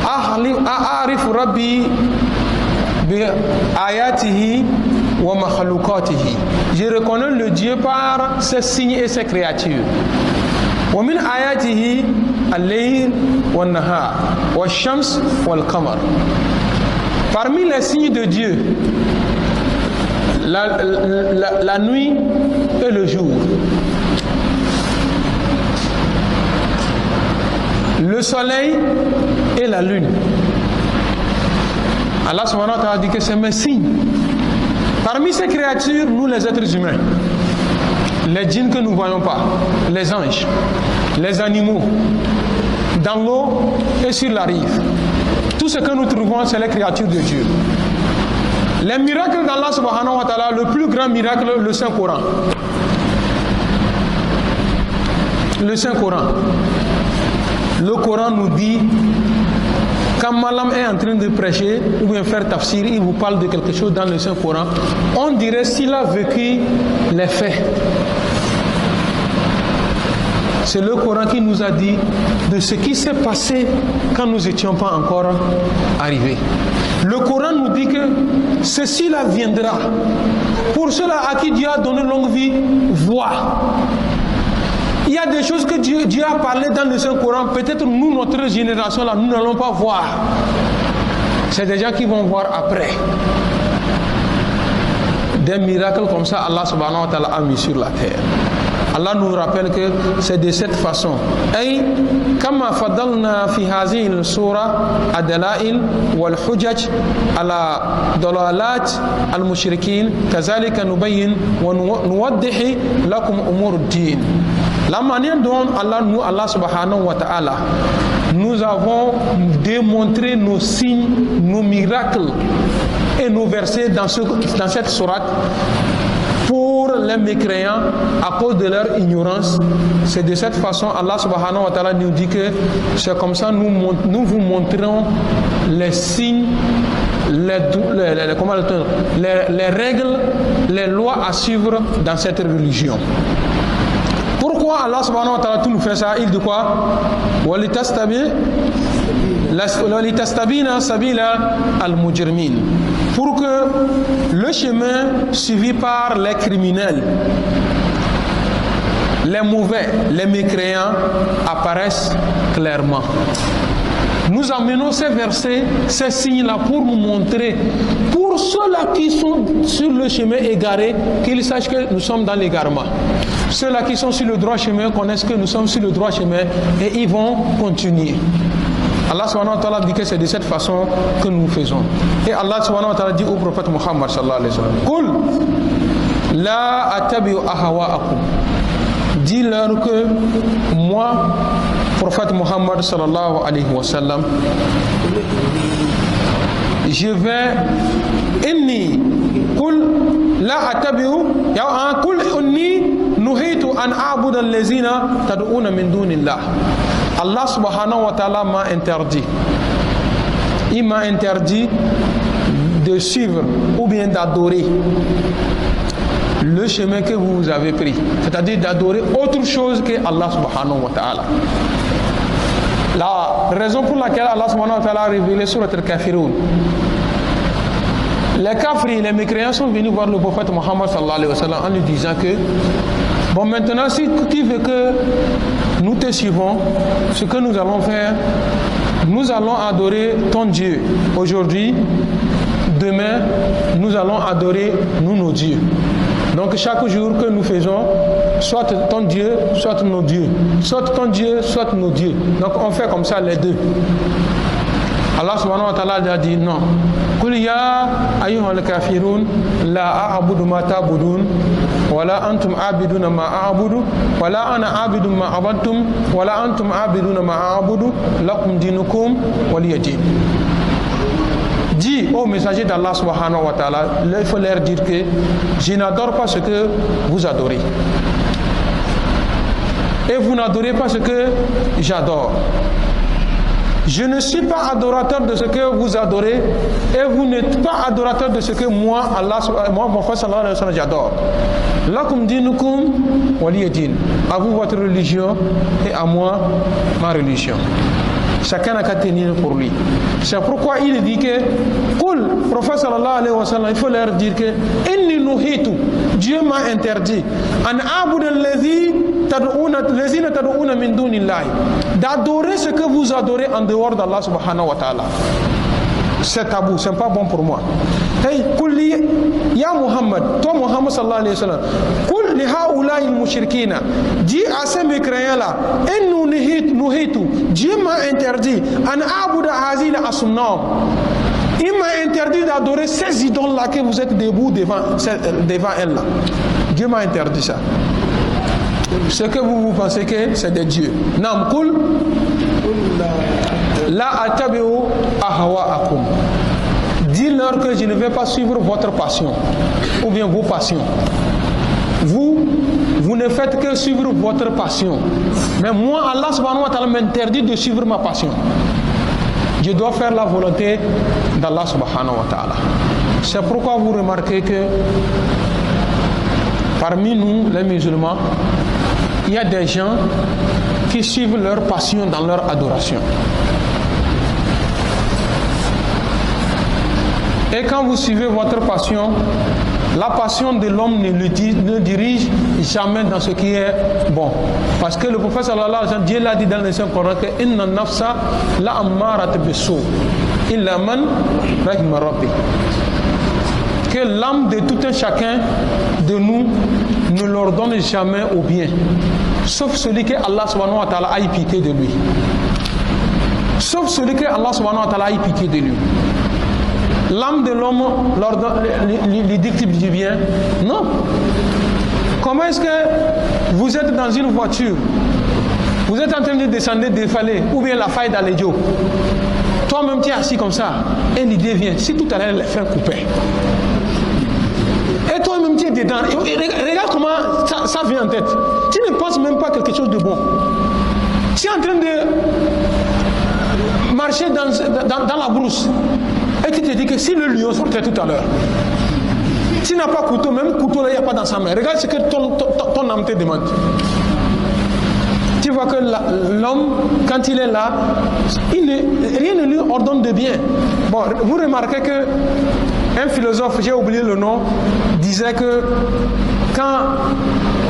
A'arif Rabbi bi ayatihi wa makhlukatihi. Je reconnais le Dieu par ses signes et ses créatures. Wa min ayatihi al-layl wa nahar wa shams wal qamar. Parmi les signes de Dieu, la nuit et le jour. Le soleil et la lune. Allah subhanahu wa ta'ala dit que c'est mes signes. Parmi ces créatures, nous les êtres humains, les djinns que nous ne voyons pas, les anges, les animaux, dans l'eau et sur la rive. Tout ce que nous trouvons, c'est les créatures de Dieu. Les miracles d'Allah subhanahu wa ta'ala, le plus grand miracle, le Saint-Coran. Le Saint-Coran. Le Coran nous dit, quand Malam est en train de prêcher ou bien faire tafsir, il vous parle de quelque chose dans le Saint-Coran, on dirait s'il a vécu les faits. C'est le Coran qui nous a dit de ce qui s'est passé quand nous n'étions pas encore arrivés. Le Coran nous dit que ceci-là viendra. Pour ceux-là à qui Dieu a donné longue vie, voient. Il y a des choses que Dieu a parlé dans le Saint-Coran. Peut-être nous, notre génération là, nous n'allons pas voir. C'est des gens qui vont voir après. Des miracles comme ça, Allah subhanahu wa ta'ala a mis sur la terre. Allah nous rappelle que c'est de cette façon. Ay kama fadalna fi hadhihi al-sura ad-dalail wal-hujaj ala dalalat al-mushrikin kazalika nubayyin wa nuwaddihu lakum umur ad-din. La manière dont Allah subhanahu wa ta'ala, nous avons démontré nos signes, nos miracles et nos versets dans cette sourate pour les mécréants à cause de leur ignorance. C'est de cette façon Allah subhanahu wa ta'ala nous dit que c'est comme ça nous vous montrons les signes, les règles, les lois à suivre dans cette religion. Pourquoi Allah subhanahu wa ta'ala tout nous fait ça? Il dit quoi? وَلِتَسْتَبِينَ سَبِيلَ الْمُجْرِمِينَ. Pour que le chemin suivi par les criminels, les mauvais, les mécréants apparaissent clairement. Nous amenons ces versets, ces signes-là pour nous montrer, pour ceux-là qui sont sur le chemin égaré, qu'ils sachent que nous sommes dans l'égarement. Ceux-là qui sont sur le droit chemin connaissent que nous sommes sur le droit chemin et ils vont continuer. Allah subhanahu wa ta'ala dit que c'est de cette façon que nous faisons. Et Allah subhanahu wa ta'ala dit au prophète Muhammad sallallahu alayhi wa sallam, Qul la attabi'u ahwa'akum. Dis-leur que moi, prophète Muhammad sallallahu alayhi wa sallam, je vais inni qul la attabi'u ya qul inni nuhitu an a'budu allazina tad'una min dunillah. Allah subhanahu wa ta'ala m'a interdit. Il m'a interdit de suivre ou bien d'adorer le chemin que vous avez pris, c'est-à-dire d'adorer autre chose que Allah subhanahu wa ta'ala. La raison pour laquelle Allah subhanahu wa ta'ala a révélé sur le Kafirun, les Kafri, les mécréants sont venus voir le prophète Muhammad sallallahu alayhi wa sallam en lui disant que bon, maintenant si tu veux que nous te suivons, ce que nous allons faire, nous allons adorer ton Dieu aujourd'hui, demain nous allons adorer nous nos dieux. Donc chaque jour que nous faisons, soit ton Dieu, soit nos dieux. Soit ton Dieu, soit nos dieux. Donc on fait comme ça les deux. Allah subhanahu wa ta'ala a dit non. Qul ya ayyuhal kafirun la a'budu ma ta'budun wala antum a'biduna ma a'budu wala ana a'budu ma abadtum wala antum a'biduna ma a'budu lakum dinukum waliya din. Dis aux messagers d'Allah subhanahu wa ta'ala, il faut leur dire que je n'adore pas ce que vous adorez. Et vous n'adorez pas ce que j'adore. Je ne suis pas adorateur de ce que vous adorez et vous n'êtes pas adorateur de ce que moi, mon frère sallallahu alayhi wa sallam, j'adore. Lakum dinukum waliya din. À vous votre religion et à moi ma religion. Chacun n'a qu'à tenir pour lui. C'est pourquoi il dit que Qul, prophète sallallahu alayhi wa sallam, il faut leur dire que inni nuhitu, Dieu m'a interdit an a'budu allazina tad'una min dunillahi, d'adorer ce que vous adorez en dehors d'Allah subhanahu wa ta'ala. C'est tabou, c'est pas bon pour moi. Hey, Qul ya Muhammad, toi Muhammad sallallahu alayhi wa sallam, Qul li haula'i al-mushrikina, dis à ces mécréants là, inni nuhitu, Dieu m'a interdit an a'budu hazila as-sunnam. Il m'a interdit d'adorer ces idoles là que vous êtes debout devant elles là. Dieu m'a interdit ça. Ce que vous pensez que c'est des dieux. Nam Qul la attabi'u ahwa'akum. Dis-leur que je ne vais pas suivre votre passion ou bien vos passions. Vous ne faites que suivre votre passion. Mais moi, Allah subhanahu wa ta'ala m'interdit de suivre ma passion. Je dois faire la volonté d'Allah subhanahu wa ta'ala. C'est pourquoi vous remarquez que parmi nous, les musulmans, il y a des gens qui suivent leur passion dans leur adoration. Et quand vous suivez votre passion, la passion de l'homme ne dirige jamais dans ce qui est bon. Parce que le prophète sallallahu alayhi wa sallam, Dieu l'a dit dans le Saint-Coran que inna nafsa la ammarat bisu illa man rahima rabbi. Que l'âme de tout un chacun de nous ne l'ordonne jamais au bien, sauf celui que Allah subhanahu wa ta'ala a piqué de lui. Sauf celui que Allah subhanahu wa ta'ala a piqué de lui. L'âme de l'homme lui dicte du bien? Non. Comment est-ce que vous êtes dans une voiture, vous êtes en train de descendre des falaises, ou bien la faille d'Alédio, toi-même tu es assis comme ça, et l'idée vient, si tout à l'heure les freins coupaient, et toi-même tu es dedans, regarde comment ça vient en tête, tu ne penses même pas quelque chose de bon, tu es en train de marcher dans la brousse, et tu te dis que si le lion sortait tout à l'heure, tu n'as pas couteau, même couteau là il n'y a pas dans sa main, regarde ce que ton âme te demande. Tu vois que l'homme, quand il est là, rien ne lui ordonne de bien. Bon, vous remarquez que un philosophe, j'ai oublié le nom, disait que quand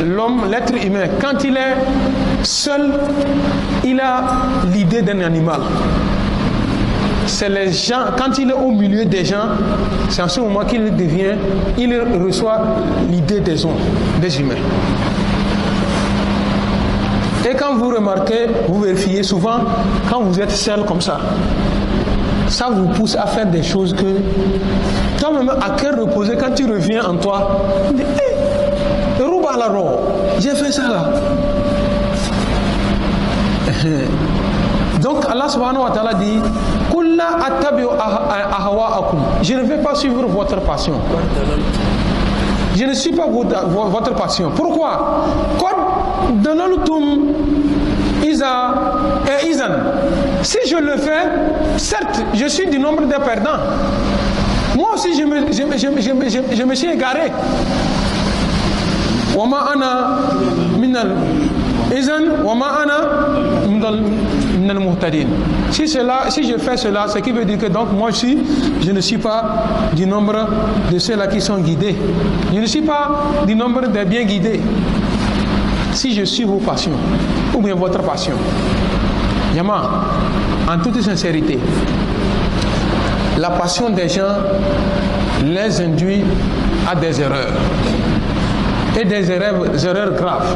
l'homme, l'être humain, quand il est seul, il a l'idée d'un animal. c'est les gens, quand il est au milieu des gens, c'est en ce moment qu'il reçoit l'idée des hommes, des humains. Et quand vous remarquez, vous vérifiez souvent, quand vous êtes seul comme ça vous pousse à faire des choses que toi-même, à cœur reposé, quand tu reviens en toi, tu dis, j'ai fait ça là. Donc Allah subhanahu wa ta'ala dit, je ne vais pas suivre votre passion. Je ne suis pas votre passion. Pourquoi? Si je le fais, certes, je suis du nombre des perdants. Moi aussi, je me suis égaré. Si je fais cela, ce qui veut dire que donc moi je ne suis pas du nombre de ceux-là qui sont guidés. Je ne suis pas du nombre des bien guidés. Si je suis vos passions, ou bien votre passion, Yama, en toute sincérité, la passion des gens les induit à des erreurs. Et des erreurs graves.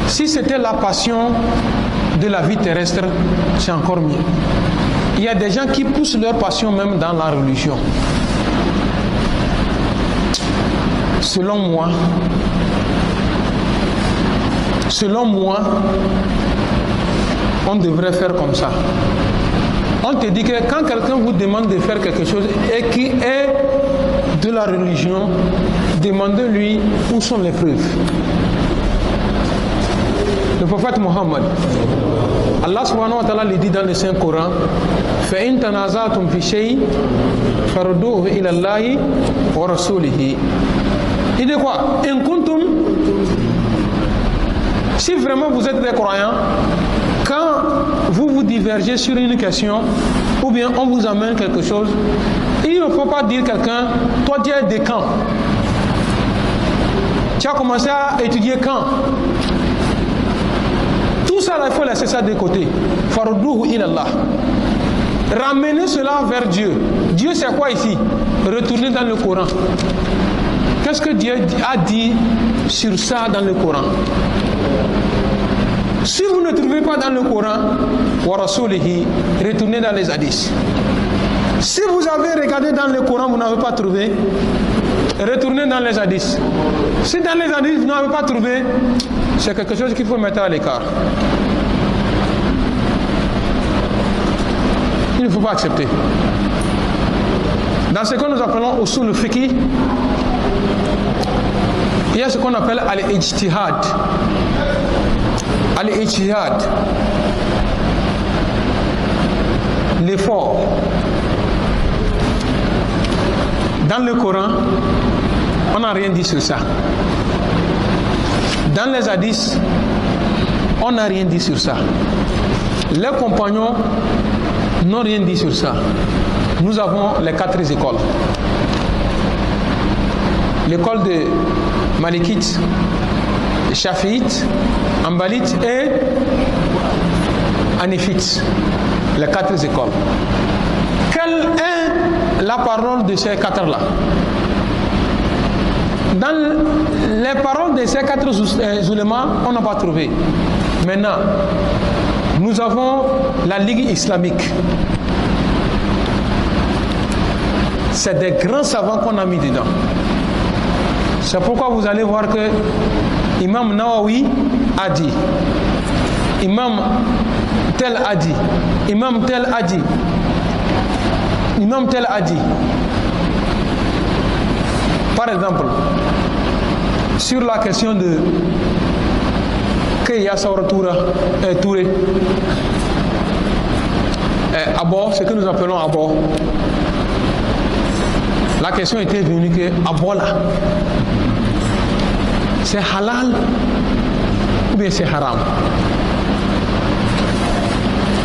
Si c'était la passion de la vie terrestre, c'est encore mieux. Il y a des gens qui poussent leur passion même dans la religion. Selon moi, on devrait faire comme ça. On te dit que quand quelqu'un vous demande de faire quelque chose et qui est de la religion, demandez-lui où sont les preuves. Le prophète Mohammed, Allah subhanahu wa ta'ala le dit dans le Saint-Coran, فَإِن تَنَازَعْتُمْ فِي شَيْءٍ فَرُدُّوهُ إِلَى اللَّهِ وَرَسُولِهِ. Il dit quoi? إِن كُنتُمْ. Si vraiment vous êtes des croyants, quand vous divergez sur une question, ou bien on vous amène quelque chose, il ne faut pas dire quelqu'un, toi tu es des camps. Tu as commencé à étudier quand? Tout ça, il faut laisser ça de côté. Farudouhu ilallah. Ramenez cela vers Dieu. Dieu c'est quoi ici? Retournez dans le Coran. Qu'est-ce que Dieu a dit sur ça dans le Coran? Si vous ne trouvez pas dans le Coran, wa rasulihi, retournez dans les hadiths. Si vous avez regardé dans le Coran, vous n'avez pas trouvé, retournez dans les hadiths. Si dans les hadiths, vous n'avez pas trouvé, c'est quelque chose qu'il faut mettre à l'écart. Il ne faut pas accepter. Dans ce que nous appelons usul fiqh, il y a ce qu'on appelle al-ijtihad. Al-ijtihad, l'effort. Dans le Coran, on n'a rien dit sur ça. Dans les hadiths, on n'a rien dit sur ça. Les compagnons n'ont rien dit sur ça. Nous avons les 4 écoles. L'école de Malikites, Shafi'ites, Hanbalites et Hanifites. Les 4 écoles. Quelle est la parole de ces 4-là? Dans les paroles de ces 4 ulémas, on n'a pas trouvé. Maintenant, nous avons la Ligue islamique. C'est des grands savants qu'on a mis dedans. C'est pourquoi vous allez voir que Imam Nawawi a dit, Imam tel a dit, Imam tel a dit, Imam tel a dit. Par exemple, sur la question de Keya Touré, Abo, ce que nous appelons Abo, la question était venue que Abo là, c'est halal ou bien c'est haram.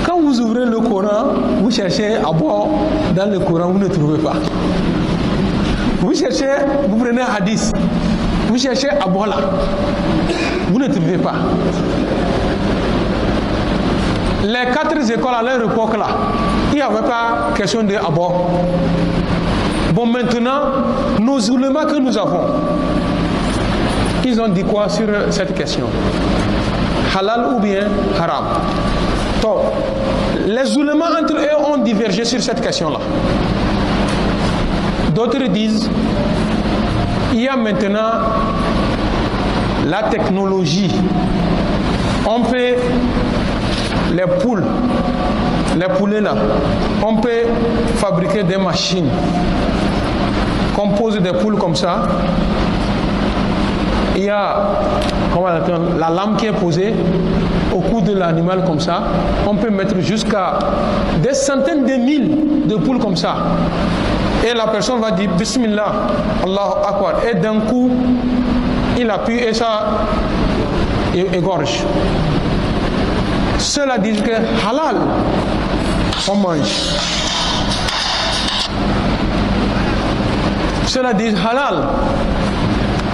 Quand vous ouvrez le Coran, vous cherchez Abo dans le Coran, vous ne trouvez pas. Vous cherchez, vous prenez un hadith, vous cherchez Abo là, vous ne trouvez pas. Les 4 écoles à leur époque là, Il n'y avait pas question de abord. Bon, maintenant, nos ulémas que nous avons, ils ont dit quoi sur cette question? Halal ou bien haram? Donc, les ulémas entre eux ont divergé sur cette question-là. D'autres disent, il y a maintenant la technologie. On peut, les poulets là, on peut fabriquer des machines qu'on pose des poules comme ça. Il y a la lame qui est posée au cou de l'animal comme ça. On peut mettre jusqu'à des centaines de mille de poules comme ça. Et la personne va dire Bismillah, Allahu Akbar. Et d'un coup, il appuie et ça égorge. Ceux-là disent que halal, on mange. Ceux-là disent halal,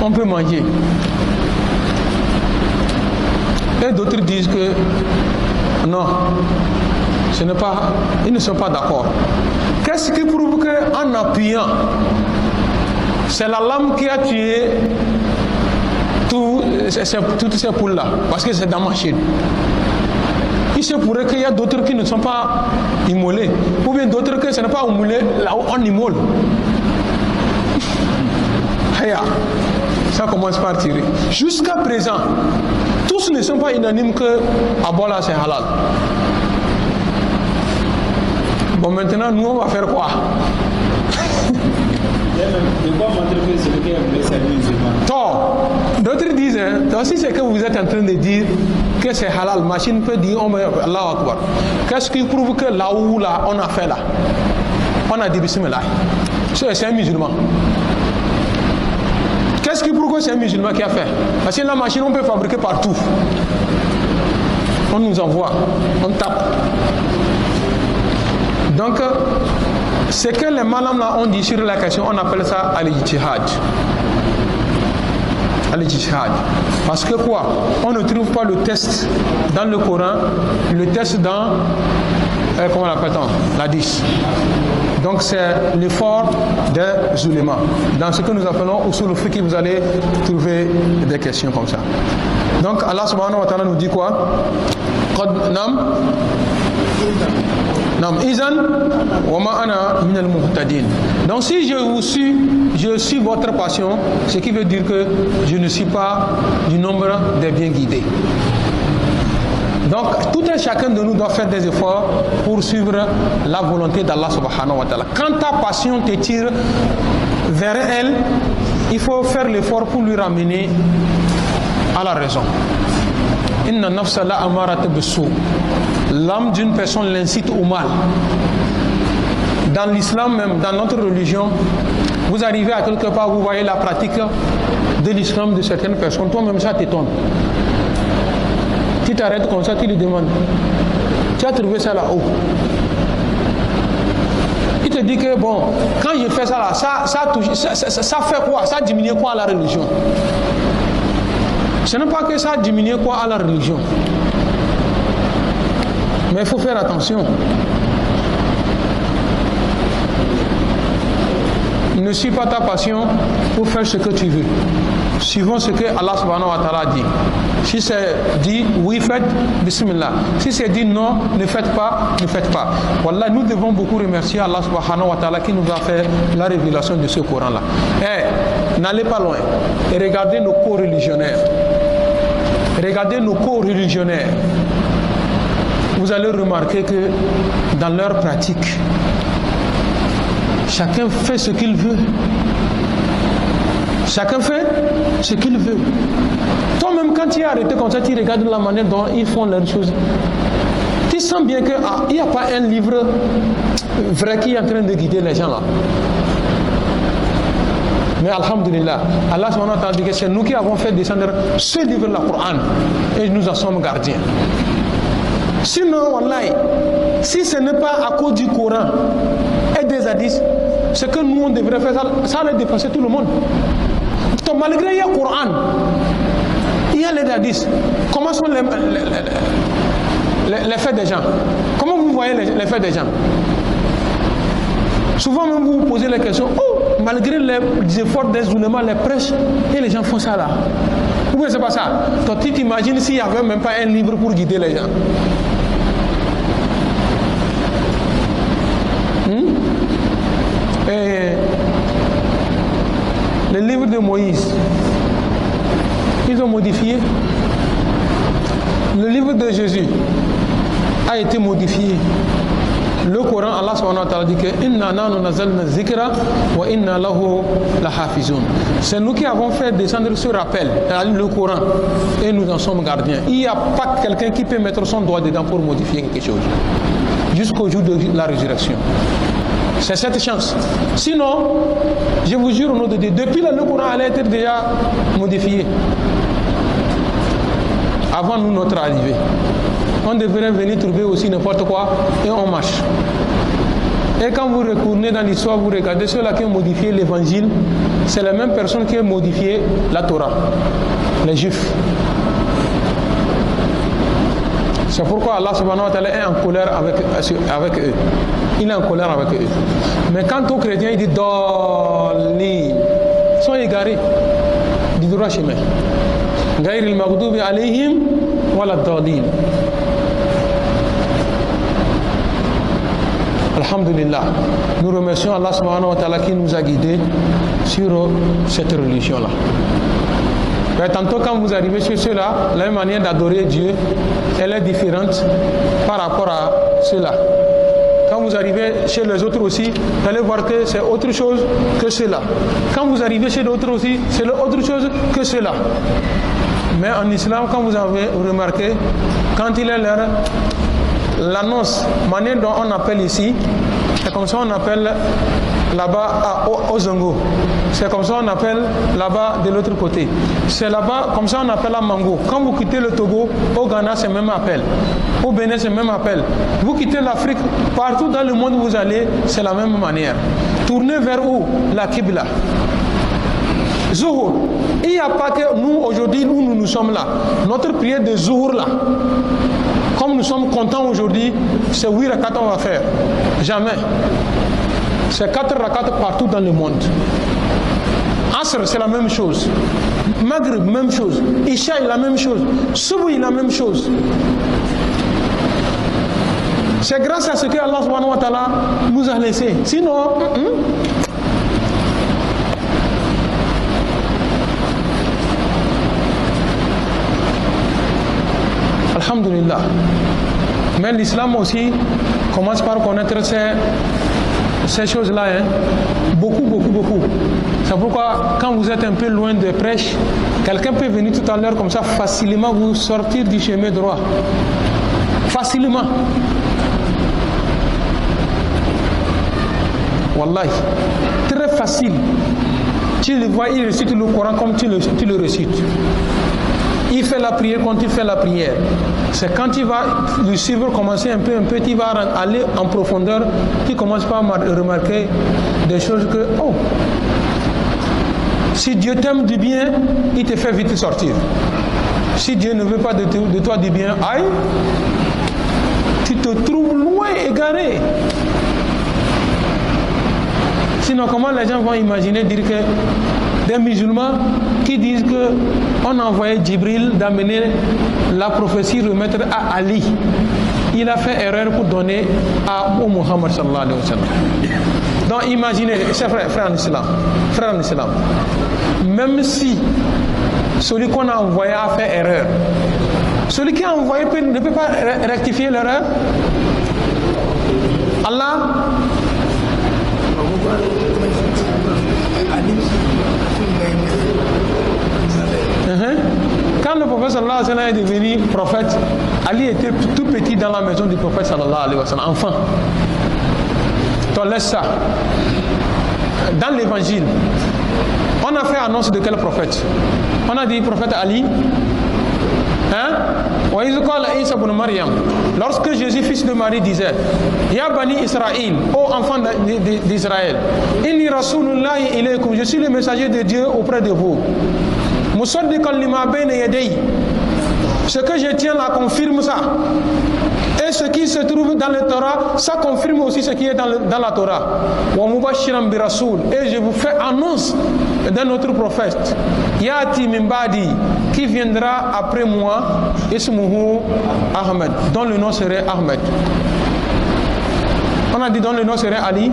on peut manger. Et d'autres disent que non, ils ne sont pas d'accord. Qu'est-ce qui prouve qu'en appuyant, c'est la lame qui a tué toutes ces poules-là, parce que c'est dans ma machine. Il se pourrait qu'il y a d'autres qui ne sont pas immolés, ou bien d'autres que ce n'est pas immolé, là où on immole. Ça commence par tirer. Jusqu'à présent, tous ne sont pas unanimes que Abola c'est halal. Bon, maintenant, nous, on va faire quoi? D'autres disent, si c'est que vous êtes en train de dire que c'est halal, machine peut dire Allahu Akbar. Qu'est-ce qui prouve que là où là, on a fait là, on a dit Bismillah? C'est un musulman. Qu'est-ce qui prouve que c'est un musulman qui a fait? Parce que la machine, on peut fabriquer partout. On nous envoie, on tape. Donc, ce que les malams là ont dit sur la question, on appelle ça al-ijtihad. Al-ijtihad. Parce que quoi? On ne trouve pas le test dans le Coran, le test dans, comment on appelle ça? L'hadith. Donc c'est l'effort des ulémas. Dans ce que nous appelons usul fiqh, vous allez trouver des questions comme ça. Donc Allah subhanahu wa ta'ala nous dit quoi? Donc si je suis votre passion, ce qui veut dire que je ne suis pas du nombre des bien guidés. Donc tout un chacun de nous doit faire des efforts pour suivre la volonté d'Allah subhanahu wa ta'ala. Quand ta passion te tire vers elle, il faut faire l'effort pour lui ramener à la raison. Inna nafsa la amarat bisu. L'âme d'une personne l'incite au mal. Dans l'islam même, dans notre religion, vous arrivez à quelque part, vous voyez la pratique de l'islam de certaines personnes, toi-même ça t'étonne. Tu t'arrêtes comme ça, tu lui demandes, tu as trouvé ça là-haut? Il te dit que bon, quand je fais ça là, ça fait quoi? Ça diminue quoi à la religion? Ce n'est pas que ça diminue quoi à la religion. Mais il faut faire attention. Ne suis pas ta passion pour faire ce que tu veux. Suivons ce que Allah subhanahu wa ta'ala dit. Si c'est dit oui, faites, bismillah. Si c'est dit non, ne faites pas, ne faites pas. Wallah, nous devons beaucoup remercier Allah subhanahu wa ta'ala qui nous a fait la révélation de ce Coran-là. N'allez pas loin et regardez nos co-religionnaires. Regardez nos co-religionnaires. Vous allez remarquer que dans leur pratique, chacun fait ce qu'il veut. Chacun fait ce qu'il veut. Toi-même, quand tu es arrêté comme ça, tu regardes la manière dont ils font leurs choses. Tu sens bien qu'il n'y a pas un livre vrai qui est en train de guider les gens là. Mais alhamdulillah, Allah subhanahu wa ta'ala dit que c'est nous qui avons fait descendre ce livre, le Coran, et nous en sommes gardiens. Sinon, wallahi, si ce n'est pas à cause du Coran et des hadiths, ce que nous on devrait faire, ça allait dépasser tout le monde. Donc, malgré il y a le Coran, il y a les hadiths. Comment sont les faits des gens? Comment vous voyez les faits des gens? Souvent même vous vous posez la question, oh, malgré les efforts d'Ezulema, les prêches, et les gens font ça là. Ou bien c'est pas ça. Toi tu t'imagines s'il n'y avait même pas un livre pour guider les gens. Et les livres de Moïse, ils ont modifié. Le livre de Jésus a été modifié. Le Coran, Allah subhanahu wa ta'ala dit que inna nahnu nazzalna zikra wa inna lahu lahafizun. C'est nous qui avons fait descendre ce rappel, le Coran, et nous en sommes gardiens. Il n'y a pas quelqu'un qui peut mettre son doigt dedans pour modifier quelque chose jusqu'au jour de la résurrection. C'est cette chance. Sinon, je vous jure au nom de Dieu, depuis là, le Coran allait être déjà modifié. Avant nous, notre arrivée. On devrait venir trouver aussi n'importe quoi et on marche. Et quand vous retournez dans l'histoire, vous regardez ceux-là qui ont modifié l'évangile, c'est la même personne qui a modifié la Torah, les Juifs. C'est pourquoi Allah subhanahu wa ta'ala est en colère avec eux. Il est en colère avec eux. Mais quant aux chrétiens, il dit Dali, ils sont égarés du droit chemin. Gaïril maghdubi alayhim wala dalin. Alhamdulillah, nous remercions Allah subhanahu wa ta'ala qui nous a guidés sur cette religion-là. Mais tantôt quand vous arrivez chez ceux-là, la même manière d'adorer Dieu, elle est différente par rapport à ceux-là. Quand vous arrivez chez les autres aussi, vous allez voir que c'est autre chose que cela. Quand vous arrivez chez d'autres aussi, c'est autre chose que cela. Mais en islam, quand vous avez remarqué, quand il est l'heure, l'annonce, manière dont on appelle ici, c'est comme ça on appelle là-bas au Zongo. C'est comme ça on appelle là-bas de l'autre côté. C'est là-bas, comme ça on appelle à Mango. Quand vous quittez le Togo, au Ghana c'est le même appel. Au Bénin c'est le même appel. Vous quittez l'Afrique, partout dans le monde où vous allez, c'est la même manière. Tournez vers où? La Qibla. Zuhur. Il n'y a pas que nous aujourd'hui, nous sommes là. Notre prière de Zuhur là. Comme nous sommes contents aujourd'hui, c'est 8 rakats on va faire. Jamais. C'est 4 rakats partout dans le monde. Asr, c'est la même chose. Maghrib, même chose. Isha, la même chose. Subhi, la même chose. C'est grâce à ce que Allah subhanahu wa ta'ala nous a laissé. Sinon, Alhamdulillah. Mais l'islam aussi commence par connaître ces choses-là. Hein. Beaucoup. C'est pourquoi quand vous êtes un peu loin des prêches, quelqu'un peut venir tout à l'heure comme ça facilement vous sortir du chemin droit. Facilement. Wallahi. Très facile. Tu le vois, il récite le Coran comme tu le récites. Il fait la prière quand il fait la prière. C'est quand il va le suivre, commencer un peu, il va aller en profondeur, tu commences par remarquer des choses que, oh, si Dieu t'aime du bien, il te fait vite sortir. Si Dieu ne veut pas de toi du bien, aïe, tu te trouves loin, égaré. Sinon, comment les gens vont imaginer dire que des musulmans qui disent qu'on a envoyé Djibril d'amener la prophétie remettre à Ali. Il a fait erreur pour donner à Muhammad sallallahu alayhi wa sallam. Donc imaginez, chers frères en islam, même si celui qu'on a envoyé a fait erreur, celui qui a envoyé ne peut pas rectifier l'erreur. Allah Quand le prophète sallallahu alayhi wa sallam est devenu prophète, Ali était tout petit dans la maison du prophète sallallahu alayhi wa sallam, enfant. Donc laisse ça. Dans l'évangile, on a fait annonce de quel prophète? On a dit prophète Ali. Lorsque Jésus, fils de Marie, disait Ya Bani Israël, ô enfants d'Israël, Inni Rasulullahi ilaykum, je suis le messager de Dieu auprès de vous. Ce que je tiens là confirme ça. Et ce qui se se trouve dans le Torah, ça confirme aussi ce qui est dans la Torah. Et je vous fais annonce d'un autre prophète, Yati Mimbadi, qui viendra après moi, Ismuhu Ahmed, dont le nom serait Ahmed. On a dit dont le nom serait Ali.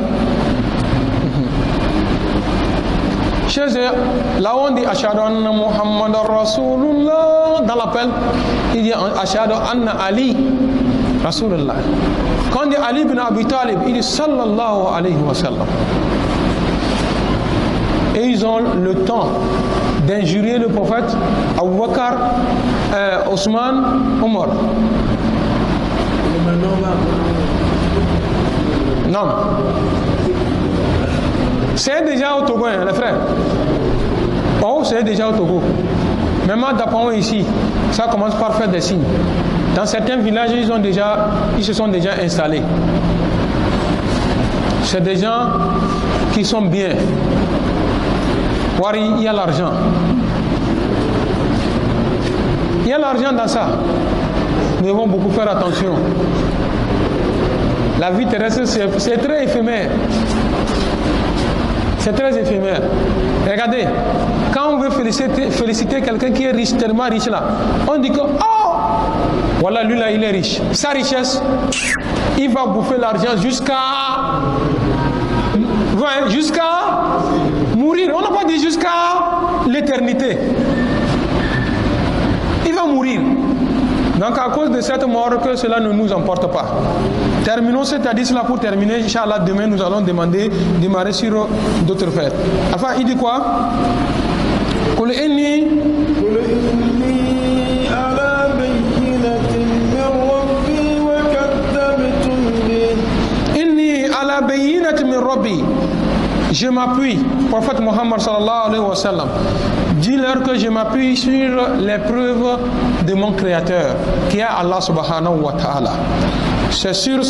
Chez eux, là on dit Ashhadu anna Muhammadar Rasulullah, dans l'appel, il dit Ashhadu anna Ali Rasulullah. Quand on dit Ali ibn Abi Talib, il dit Sallallahu alayhi wa sallam. Et ils ont le temps d'injurier le prophète Abu Bakr, Ousmane, Omar. Non. C'est déjà au Togo, hein, les frères. Oh, c'est déjà au Togo. Même à Dapao ici, ça commence par faire des signes. Dans certains villages, ils se sont déjà installés. C'est des gens qui sont bien. Wari, il y a l'argent. Il y a l'argent dans ça. Nous devons beaucoup faire attention. La vie terrestre, c'est très éphémère. C'est très éphémère. Regardez, quand on veut féliciter quelqu'un qui est riche, tellement riche là, on dit que, oh, voilà, lui là, il est riche. Sa richesse, il va bouffer l'argent jusqu'à mourir. On n'a pas dit jusqu'à l'éternité. Il va mourir. Donc à cause de cette mort, que cela ne nous emporte pas. Terminons cet hadith là pour terminer. Inch'Allah, demain nous allons démarrer sur d'autres faits. Enfin, il dit quoi? Qul inni ala bayyinatin min rabbi wa kadhabtum bihi. Inni ala bayyinatin min rabbi. Je m'appuie, prophète Mohammed sallallahu alayhi wa sallam, dis-leur que je m'appuie sur les preuves de mon créateur, qui est Allah subhanahu wa ta'ala. C'est sur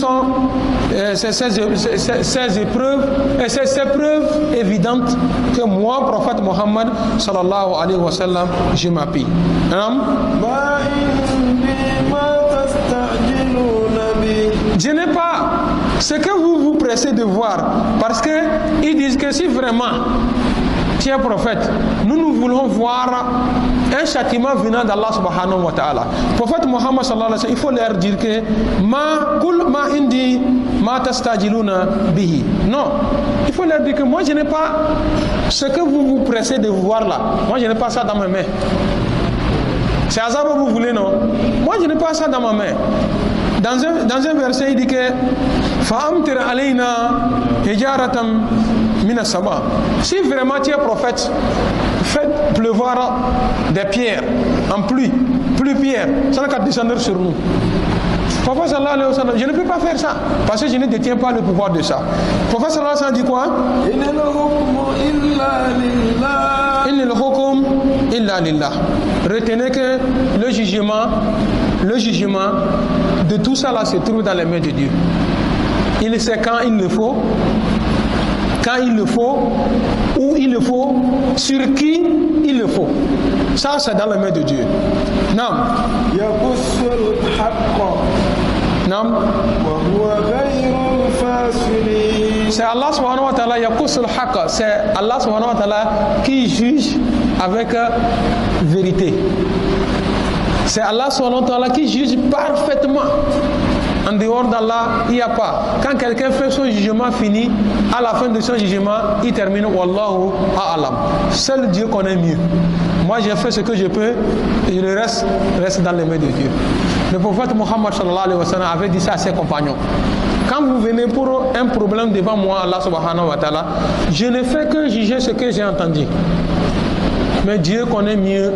ces épreuves et ces preuves évidentes que moi, prophète Mohammed sallallahu alayhi wa sallam, je m'appuie. Je n'ai pas ce que vous vous pressez de voir, parce que ils disent que si vraiment tu es prophète, nous voulons voir un châtiment venant d'Allah subhanahu wa ta'ala. Prophète Mohammed sallallahu alayhi wa sallam, il faut leur dire que non, il faut leur dire que moi je n'ai pas ce que vous vous pressez de voir là. Moi je n'ai pas ça dans mes mains. C'est hasard que vous voulez, non? Moi je n'ai pas ça dans ma main. Dans un verset, il dit que Fa'amtir alayna hijaratam min as-sama. Si vraiment tu es prophète, faites pleuvoir des pierres en pluie pierre, ça n'a qu'à descendre sur nous. Prophète sallallahu alayhi wa sallam, je ne peux pas faire ça parce que je ne détiens pas le pouvoir de ça. Prophète sallallahu alayhi wa sallam dit quoi? Innal hukm illa lillah. Retenez que le jugement de tout ça là se trouve dans les mains de Dieu. Il sait quand il le faut, où il le faut, sur qui il le faut. Ça c'est dans les mains de Dieu. Nam. Nam. C'est Allah subhanahu wa ta'ala yaqusul haqq. C'est Allah subhanahu wa ta'ala qui juge avec vérité. C'est Allah subhanahu wa ta'ala qui juge parfaitement. En dehors d'Allah, il n'y a pas. Quand quelqu'un fait son jugement fini, à la fin de son jugement, il termine Wallahu a'lam. Seul Dieu connaît mieux. Moi, j'ai fait ce que je peux et le reste dans les mains de Dieu. Le prophète Mohammed sallallahu alayhi wa sallam avait dit ça à ses compagnons. Quand vous venez pour un problème devant moi, Allah subhanahu wa ta'ala, je ne fais que juger ce que j'ai entendu. Mais Dieu connaît mieux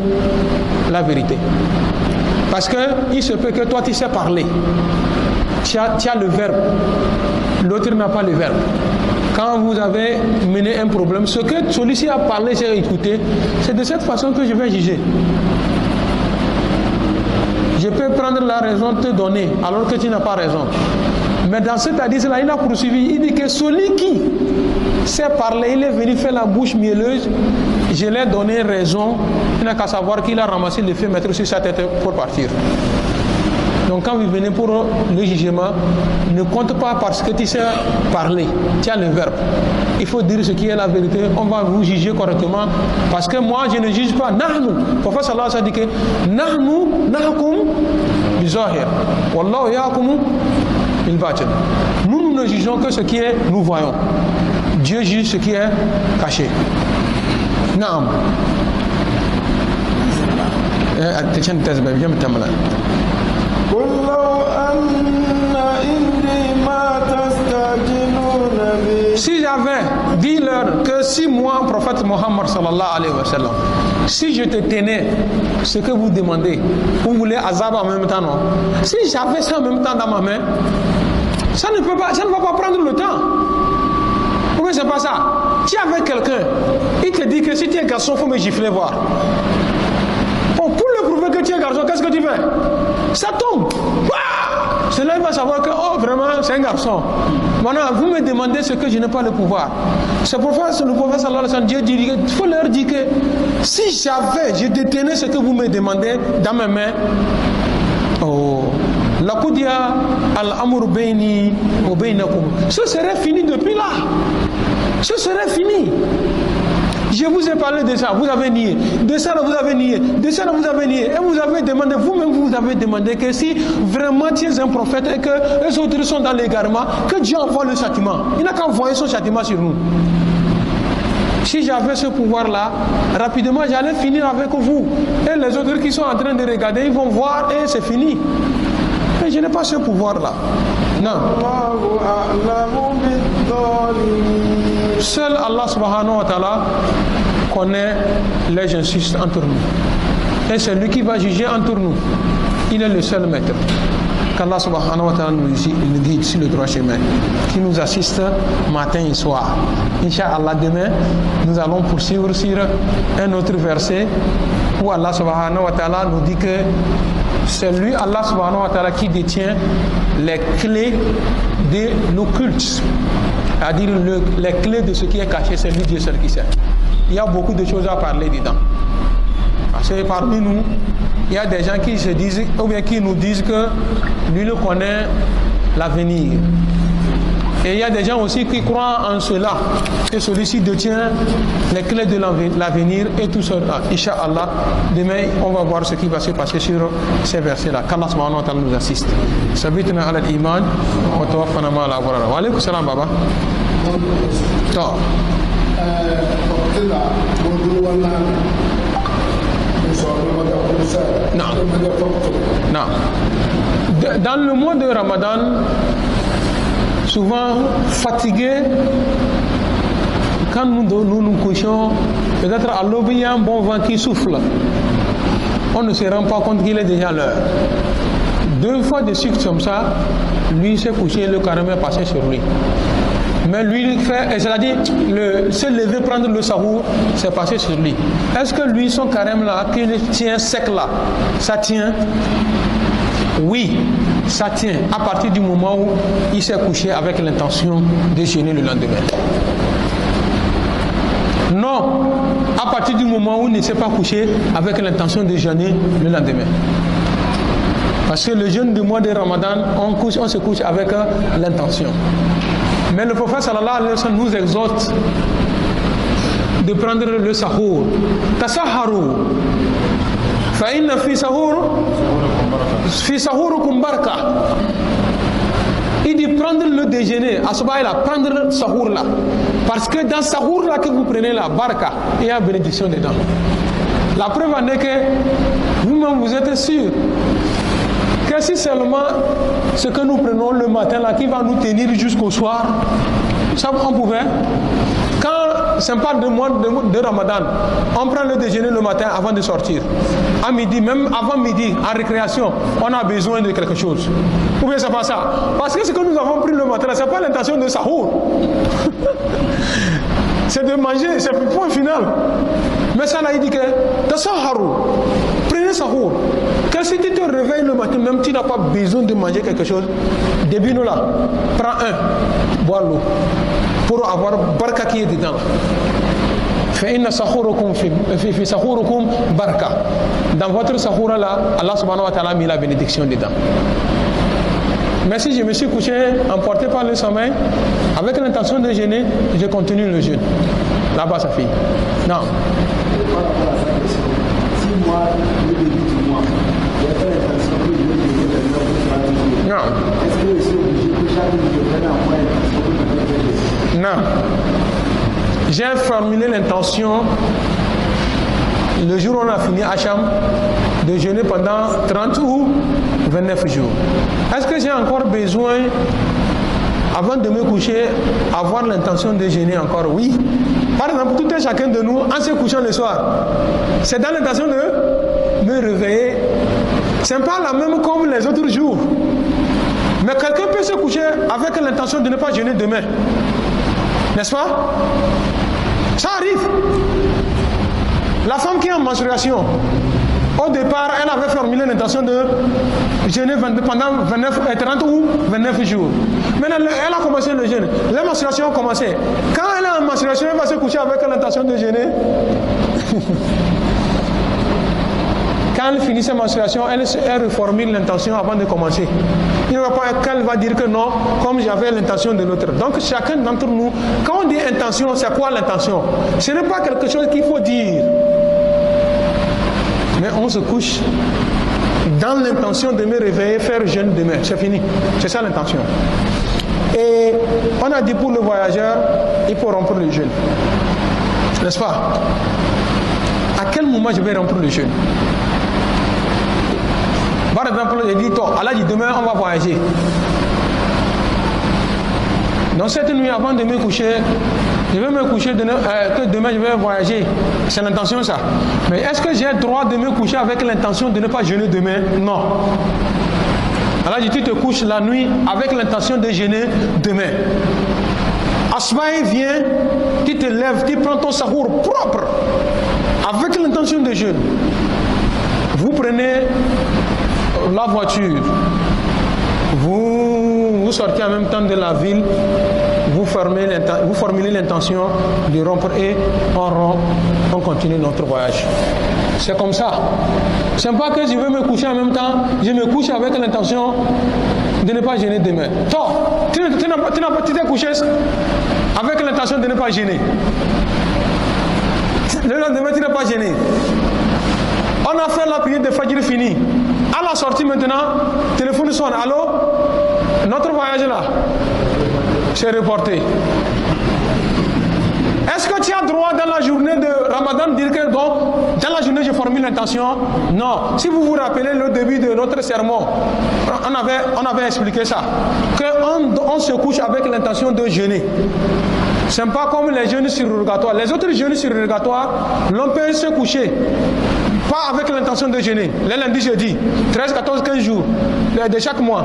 la vérité. Parce qu'il se peut que toi tu sais parler. Tu as le verbe. L'autre n'a pas le verbe. Quand vous avez mené un problème, ce que celui-ci a parlé, j'ai écouté, c'est de cette façon que je vais juger. Je peux prendre la raison de te donner alors que tu n'as pas raison. Mais dans cet hadith-là, il a poursuivi. Il dit que celui qui sait parler, il est venu faire la bouche mielleuse, je lui ai donné raison. Il n'a qu'à savoir qu'il a ramassé le feu, mettre sur sa tête pour partir. Donc quand vous venez pour le jugement, ne compte pas parce que tu sais parler. Tu as le verbe. Il faut dire ce qui est la vérité. On va vous juger correctement. Parce que moi, je ne juge pas. Nahnu. Le prophète sallallahu alayhi wa sallam dit que Nahnu nahkum bizahir. Wallahu yahkumu bil batin. Nous ne jugeons que ce qui est nous voyons. Dieu juge ce qui est caché. Naam. Attention, قل لو أن عندي ما تستعجلون به. Si j'avais, dis-leur que si moi, prophète Mohammed sallallahu alayhi wa sallam, si je te tenais ce que vous demandez, vous voulez azab en même temps, non? Si j'avais ça en même temps dans ma main, ça ne va pas prendre le temps. Ou bien c'est pas ça. Tu es avec quelqu'un, il te dit que si tu es garçon, il faut me gifler voir. Bon, pour le prouver que tu es garçon, qu'est-ce que tu fais? Ça tombe. Waouh! Cela il va savoir que, oh, vraiment, c'est un garçon. Maintenant, vous me demandez ce que je n'ai pas le pouvoir. C'est pour ça que le prophète sallallahu alayhi wa sallam, Dieu dit, il faut leur dire que si j'avais, je détenais ce que vous me demandez dans mes mains, oh, la koudia al-amur bayni wa baynakum. Ce serait fini depuis là. Ce serait fini. Je vous ai parlé de ça, vous avez nié. De ça, vous avez nié. De ça, vous avez nié. Et vous avez demandé, vous-même, vous avez demandé que si vraiment tu es un prophète et que les autres sont dans l'égarement, que Dieu envoie le châtiment. Il n'a qu'à envoyer son châtiment sur nous. Si j'avais ce pouvoir-là, rapidement, j'allais finir avec vous. Et les autres qui sont en train de regarder, ils vont voir et c'est fini. Mais je n'ai pas ce pouvoir-là. Non. Seul Allah subhanahu wa ta'ala connaît les injustices entre nous. Et c'est lui qui va juger entre nous. Il est le seul maître. Qu'Allah subhanahu wa ta'ala nous guide sur le droit chemin, qui nous assiste matin et soir. Inch'Allah, demain, nous allons poursuivre sur un autre verset où Allah subhanahu wa ta'ala nous dit que c'est lui, Allah subhanahu wa ta'ala, qui détient les clés de l'occulte. C'est-à-dire les clés de ce qui est caché, c'est lui Dieu seul qui sait. Il y a beaucoup de choses à parler dedans. Parce que parmi nous, il y a des gens qui se disent, ou bien qui nous disent que lui ne connaît l'avenir. Et il y a des gens aussi qui croient en cela, que celui-ci détient les clés de l'avenir et tout cela. Inch'Allah, demain, on va voir ce qui va se passer sur ces versets-là. Qu'Allah subhanahu wa ta'ala nous assiste. Sabitna ala al-iman wa tawaffana ma al-abrar. Wa alaykum salam, baba. Non. Dans le mois de Ramadan, souvent fatigués, quand nous couchons, peut-être à l'aube, il y a un bon vent qui souffle. On ne se rend pas compte qu'il est déjà l'heure. 2 fois de suite comme ça, lui s'est couché, le carême est passé sur lui. Mais lui, c'est-à-dire, se lever, prendre le sahour, c'est passé sur lui. Est-ce que lui, son carême là, qu'il tient sec là, ça tient? Oui, ça tient à partir du moment où il s'est couché avec l'intention de jeûner le lendemain. Non, à partir du moment où il ne s'est pas couché avec l'intention de jeûner le lendemain. Parce que le jeûne du mois de Ramadan, on se couche avec l'intention. Mais le prophète sallallahu alayhi wa sallam nous exhorte de prendre le sahour. Tasaharu. Fa inna fi sahurukum baraka. Il dit prendre le déjeuner, asbaï là, prendre le sahour là. Parce que dans sahour là que vous prenez la baraka, il y a bénédiction dedans. La preuve en est que vous-même vous êtes sûr que si seulement ce que nous prenons le matin là qui va nous tenir jusqu'au soir, ça on pouvait. Quand c'est pas de mois de Ramadan, on prend le déjeuner le matin avant de sortir. À midi, même avant midi, en récréation, on a besoin de quelque chose. Ou bien c'est pas ça. Parce que ce que nous avons pris le matin, c'est pas l'intention de sahour. C'est de manger, c'est le point final. Mais ça là, il dit que tasaharu, prenez sahour. Que si tu te réveilles le matin, même tu n'as pas besoin de manger quelque chose, début nous là, prends un, bois l'eau, pour avoir baraka qui est dedans. فإن سحوركم في سحوركم بركة. Dans votre sahur là, Allah subhanahu wa ta'ala a mis la bénédiction dedans. Mais si je me suis couché emporté par le sommeil, avec l'intention de jeûner, je continue le jeûne. Là-bas, ça finit. Non. Si moi, le début du mois, j'ai fait l'intention que je vais jeûner maintenant pour 30 jours. Non. Est-ce que je suis obligé que chaque jour je prenne en point l'intention que je vais jeûner? Non. J'ai formulé l'intention le jour où on a fini Hacham de jeûner pendant 30 ou 29 jours. Est-ce que j'ai encore besoin, avant de me coucher, avoir l'intention de jeûner encore? Oui. Par exemple, tout un chacun de nous, en se couchant le soir, c'est dans l'intention de me réveiller. Ce n'est pas la même comme les autres jours. Mais quelqu'un peut se coucher avec l'intention de ne pas jeûner demain. N'est-ce pas? Ça arrive. La femme qui est en menstruation, au départ, elle avait formulé l'intention de jeûner pendant 30 ou 29 jours. Maintenant, elle a commencé le jeûne. La menstruation a commencé. Quand elle est en menstruation, elle va se coucher avec l'intention de jeûner. Quand elle finit sa menstruation, elle reformule l'intention avant de commencer. Il ne va pas qu'elle va dire que non, comme j'avais l'intention de l'autre. Donc chacun d'entre nous, quand on dit intention, c'est quoi l'intention? Ce n'est pas quelque chose qu'il faut dire. Mais on se couche dans l'intention de me réveiller, faire jeûne demain. C'est fini. C'est ça l'intention. Et on a dit pour le voyageur, il faut rompre le jeûne. N'est-ce pas? À quel moment je vais rompre le jeûne? Par exemple, je dis, Allah dit demain on va voyager. Donc cette nuit avant de me coucher, je vais me coucher que demain je vais voyager. C'est l'intention ça. Mais est-ce que j'ai le droit de me coucher avec l'intention de ne pas jeûner demain? Non. Allah dit tu te couches la nuit avec l'intention de jeûner demain. Asmaï vient, tu te lèves, tu prends ton sahour propre avec l'intention de jeûne. Vous prenez la voiture, vous sortez en même temps de la ville, vous formulez l'intention de rompre et on rompt, on continue notre voyage. C'est comme ça. C'est pas que je veux me coucher en même temps, je me couche avec l'intention de ne pas gêner demain. Toi, tu t'es couché avec l'intention de ne pas gêner. Le lendemain, tu n'es pas gêné. On a fait la prière de Fajr fini. À la sortie maintenant, téléphone sonne. Allô? Notre voyage là, c'est reporté. Est-ce que tu as droit dans la journée de Ramadan de dire que bon, dans la journée je formule l'intention? Non. Si vous vous rappelez le début de notre sermon, on avait expliqué ça. Qu'on se couche avec l'intention de jeûner. Ce n'est pas comme les jeûnes surrogatoires. Les autres jeûnes surrogatoires, l'on peut se coucher. Pas avec l'intention de jeûner. Les lundis, jeudi, 13, 14, 15 jours de chaque mois.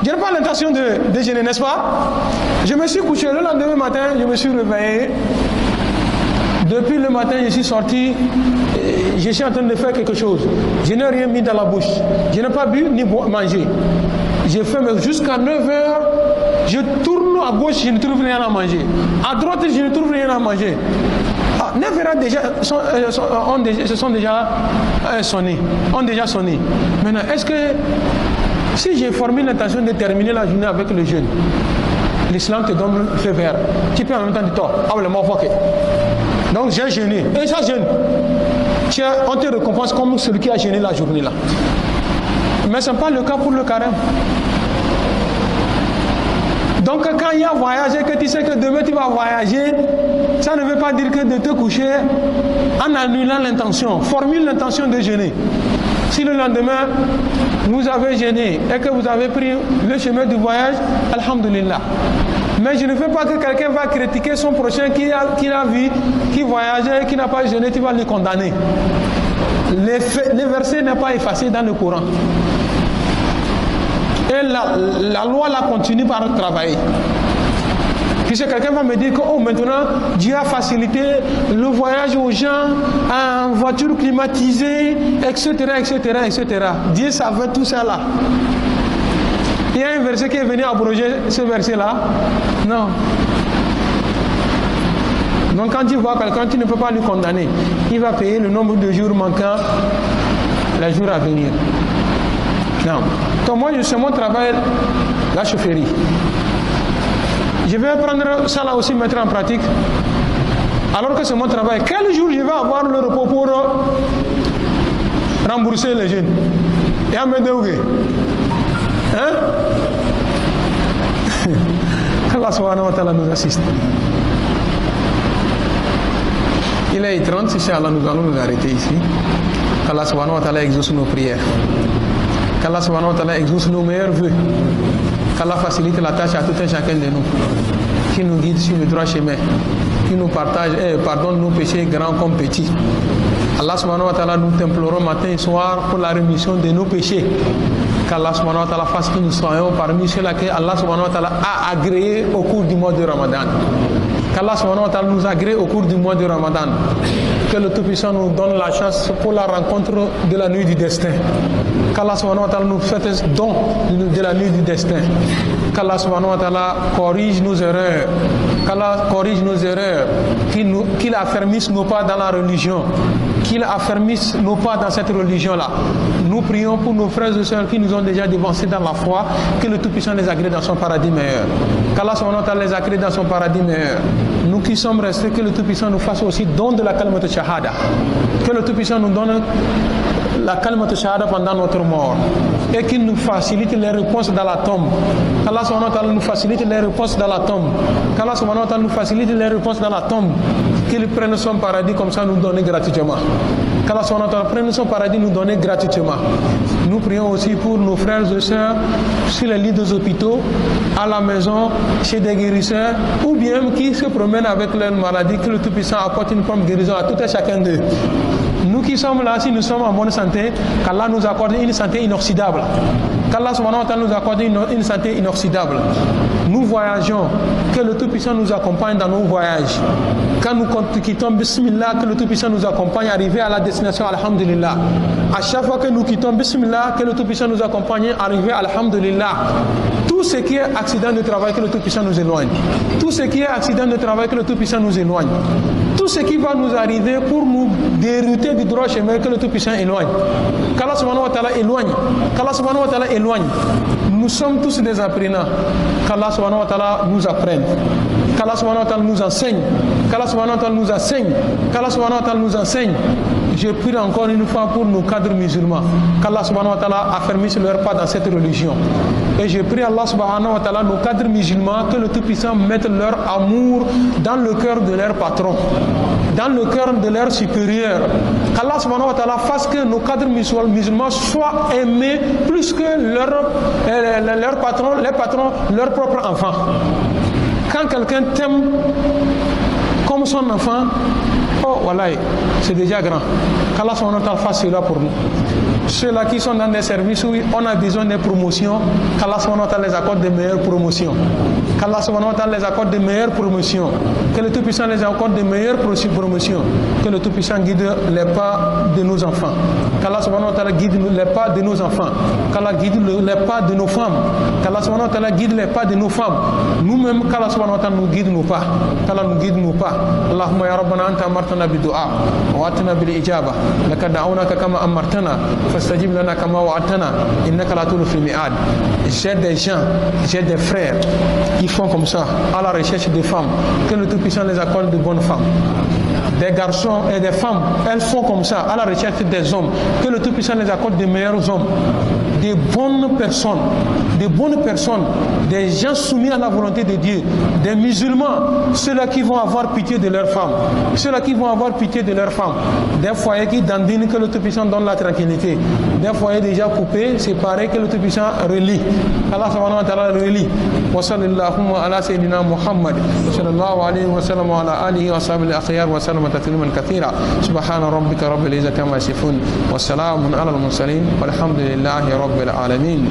Je n'ai pas l'intention de jeûner, n'est-ce pas? Je me suis couché le lendemain matin, je me suis réveillé. Depuis le matin, je suis sorti, je suis en train de faire quelque chose. Je n'ai rien mis dans la bouche. Je n'ai pas bu ni mangé. J'ai fait jusqu'à 9h, je tourne à gauche, je ne trouve rien à manger. À droite, je ne trouve rien à manger. 9h déjà, se sont déjà sonnés. Ont déjà sonné. Maintenant, est-ce que si j'ai formé l'intention de terminer la journée avec le jeûne, l'islam te donne le feu vert. Tu peux en même temps dire toi, donc j'ai jeûné. Et ça jeûne. On te récompense comme celui qui a jeûné la journée là. Mais ce n'est pas le cas pour le carême. Donc quand il y a voyagé, que tu sais que demain tu vas voyager, ça ne veut pas dire que de te coucher en annulant l'intention. Formule l'intention de jeûner. Si le lendemain vous avez jeûné et que vous avez pris le chemin du voyage, alhamdulillah. Mais je ne veux pas que quelqu'un va critiquer son prochain qui a vu, qui voyageait, qui n'a pas jeûné, tu vas le condamner. Le verset n'est pas effacé dans le Coran. Et la loi la continue par travailler. Puisque quelqu'un va me dire que maintenant Dieu a facilité le voyage aux gens en voiture climatisée, etc., etc., etc. Dieu savait tout ça là. Il y a un verset qui est venu abroger ce verset là. Non. Donc quand tu vois quelqu'un, tu ne peux pas lui condamner. Il va payer le nombre de jours manquants les jours à venir. Non. Donc moi, c'est mon travail, la chaufferie. Je vais prendre ça là aussi, mettre en pratique. Alors que c'est mon travail. Quel jour je vais avoir le repos pour rembourser les jeunes? Et à me dérouler. Hein? Allah subhanahu wa ta'ala nous assiste. Il est 30, Inch'Allah, nous allons nous arrêter ici. Qu'Allah subhanahu wa ta'ala exauce nos prières. Qu'Allah subhanahu wa ta'ala exauce nos meilleurs vœux. Qu'Allah facilite la tâche à tout un chacun de nous. Qui nous guide sur le droit chemin. Qui nous partage et pardonne nos péchés grands comme petits. Allah subhanahu wa ta'ala, nous t'implorons matin et soir pour la rémission de nos péchés. Qu'Allah subhanahu wa ta'ala fasse que nous soyons parmi ceux-là que Allah subhanahu wa ta'ala a agréé au cours du mois de Ramadan. Qu'Allah subhanahu wa ta'ala nous agrée au cours du mois de Ramadan. Que le Tout-Puissant nous donne la chance pour la rencontre de la nuit du destin. Qu'Allah subhanahu wa ta'ala nous fasse don de la nuit du destin. Qu'Allah subhanahu wa ta'ala corrige nos erreurs. Qu'Allah corrige nos erreurs. Qu'il affermisse nos pas dans la religion. Qu'il affermisse nos pas dans cette religion-là. Nous prions pour nos frères et sœurs qui nous ont déjà devancés dans la foi. Que le Tout-Puissant les agrée dans son paradis meilleur. Qu'Allah subhanahu wa ta'ala les agrée dans son paradis meilleur. Nous qui sommes restés, que le Tout-Puissant nous fasse aussi don de la kalmat shahada. Que le Tout-Puissant nous donne la kalmat shahada pendant notre mort. Et qu'il nous facilite les réponses dans la tombe. Qu'Allah subhanahu wa ta'ala nous facilite les réponses dans la tombe. Qu'Allah subhanahu wa ta'ala nous facilite les réponses dans la tombe. Qu'il prenne son paradis comme ça nous donner gratuitement. Qu'Allah subhanahu wa ta'ala prenne son paradis nous donner gratuitement. Nous prions aussi pour nos frères et sœurs sur les lits des hôpitaux, à la maison, chez des guérisseurs, ou bien qui se promènent avec leur maladie, que le Tout-Puissant apporte une forme de guérison à tout et chacun d'eux. Nous qui sommes là, si nous sommes en bonne santé, qu'Allah nous accorde une santé inoxydable. Qu'Allah subhanahu wa ta'ala nous accorde une santé inoxydable. Nous voyageons, que le Tout-Puissant nous accompagne dans nos voyages. Quand nous quittons Bismillah, que le Tout-Puissant nous accompagne à arriver à la destination, Alhamdulillah. À chaque fois que nous quittons Bismillah, que le Tout-Puissant nous accompagne à arriver, Alhamdulillah. Tout ce qui est accident de travail, que le Tout-Puissant nous éloigne. Tout ce qui est accident de travail, que le Tout-Puissant nous éloigne. Tout ce qui va nous arriver pour nous dérouter du droit chemin, que le Tout-Puissant éloigne. Qu'Allah subhanahu wa ta'ala éloigne. Qu'Allah subhanahu wa ta'ala éloigne. Nous sommes tous des apprenants. Qu'Allah subhanahu wa ta'ala nous apprenne. Qu'Allah subhanahu wa ta'ala nous enseigne. Qu'Allah subhanahu wa ta'ala nous enseigne. Qu'Allah subhanahu wa ta'ala nous enseigne. Je prie encore une fois pour nos cadres musulmans. Qu'Allah subhanahu wa ta'ala affermisse leur pas dans cette religion. Et je prie Allah subhanahu wa ta'ala, nos cadres musulmans, que le Tout-Puissant mette leur amour dans le cœur de leur patron, dans le cœur de leur supérieur. Qu'Allah subhanahu wa ta'ala fasse que nos cadres musulmans soient aimés plus que leur patron, les patrons, leurs propres enfants. Quand quelqu'un t'aime comme son enfant, oh voilà, c'est déjà grand. Qu'Allah subhanahu wa ta'ala fasse cela pour nous. Ceux-là qui sont dans des services où on a besoin de promotions, qu'Allah subhanahu wa ta'ala les accorde de meilleures promotions. Qu'Allah subhanahu wa ta'ala les accorde de meilleures promotions. Que le Tout-Puissant les accorde de meilleures promotions. Que le Tout-Puissant guide les pas de nos enfants. Qu'Allah subhanahu wa ta'ala guide les pas de nos enfants. Qu'Allah guide les pas de nos femmes. Qu'Allah subhanahu wa ta'ala guide les pas de nos femmes. Nous-mêmes, qu'Allah subhanahu wa ta'ala nous guide nos pas. Qu'Allah nous guide nos pas. Allahumma ya Rabbana anta amartana bid-du'a wa atina bil-ijaba. Laqad da'awnaka kama amartana. Fastajib lana kama wa'adtana innaka la tukhlifu al-mi'ad. J'ai des gens, j'ai des frères qui font comme ça à la recherche des femmes. Que le Tout-Puissant les accorde de bonnes femmes. Des garçons et des femmes, elles font comme ça à la recherche des hommes. Que le Tout-Puissant les accorde de meilleurs hommes. Des bonnes personnes, des gens soumis à la volonté de Dieu, des musulmans, ceux-là qui vont avoir pitié de leurs femmes, des foyers qui dandinent, que le Tout-Puissant donne la tranquillité, des foyers déjà coupés, séparés, que le Tout-Puissant relie. Allah subhanahu wa ta'ala relie. Wa sallallahu ala sayyidina Muhammad sallallahu alayhi wa sallam wa ala alihi wa sahbihi al-akhyar wa sallam tasliman kathira. Subhana rabbika rabbil izzati amma yasifun wa salamun ala al-mursalin walhamdulillahi rabbil alamin.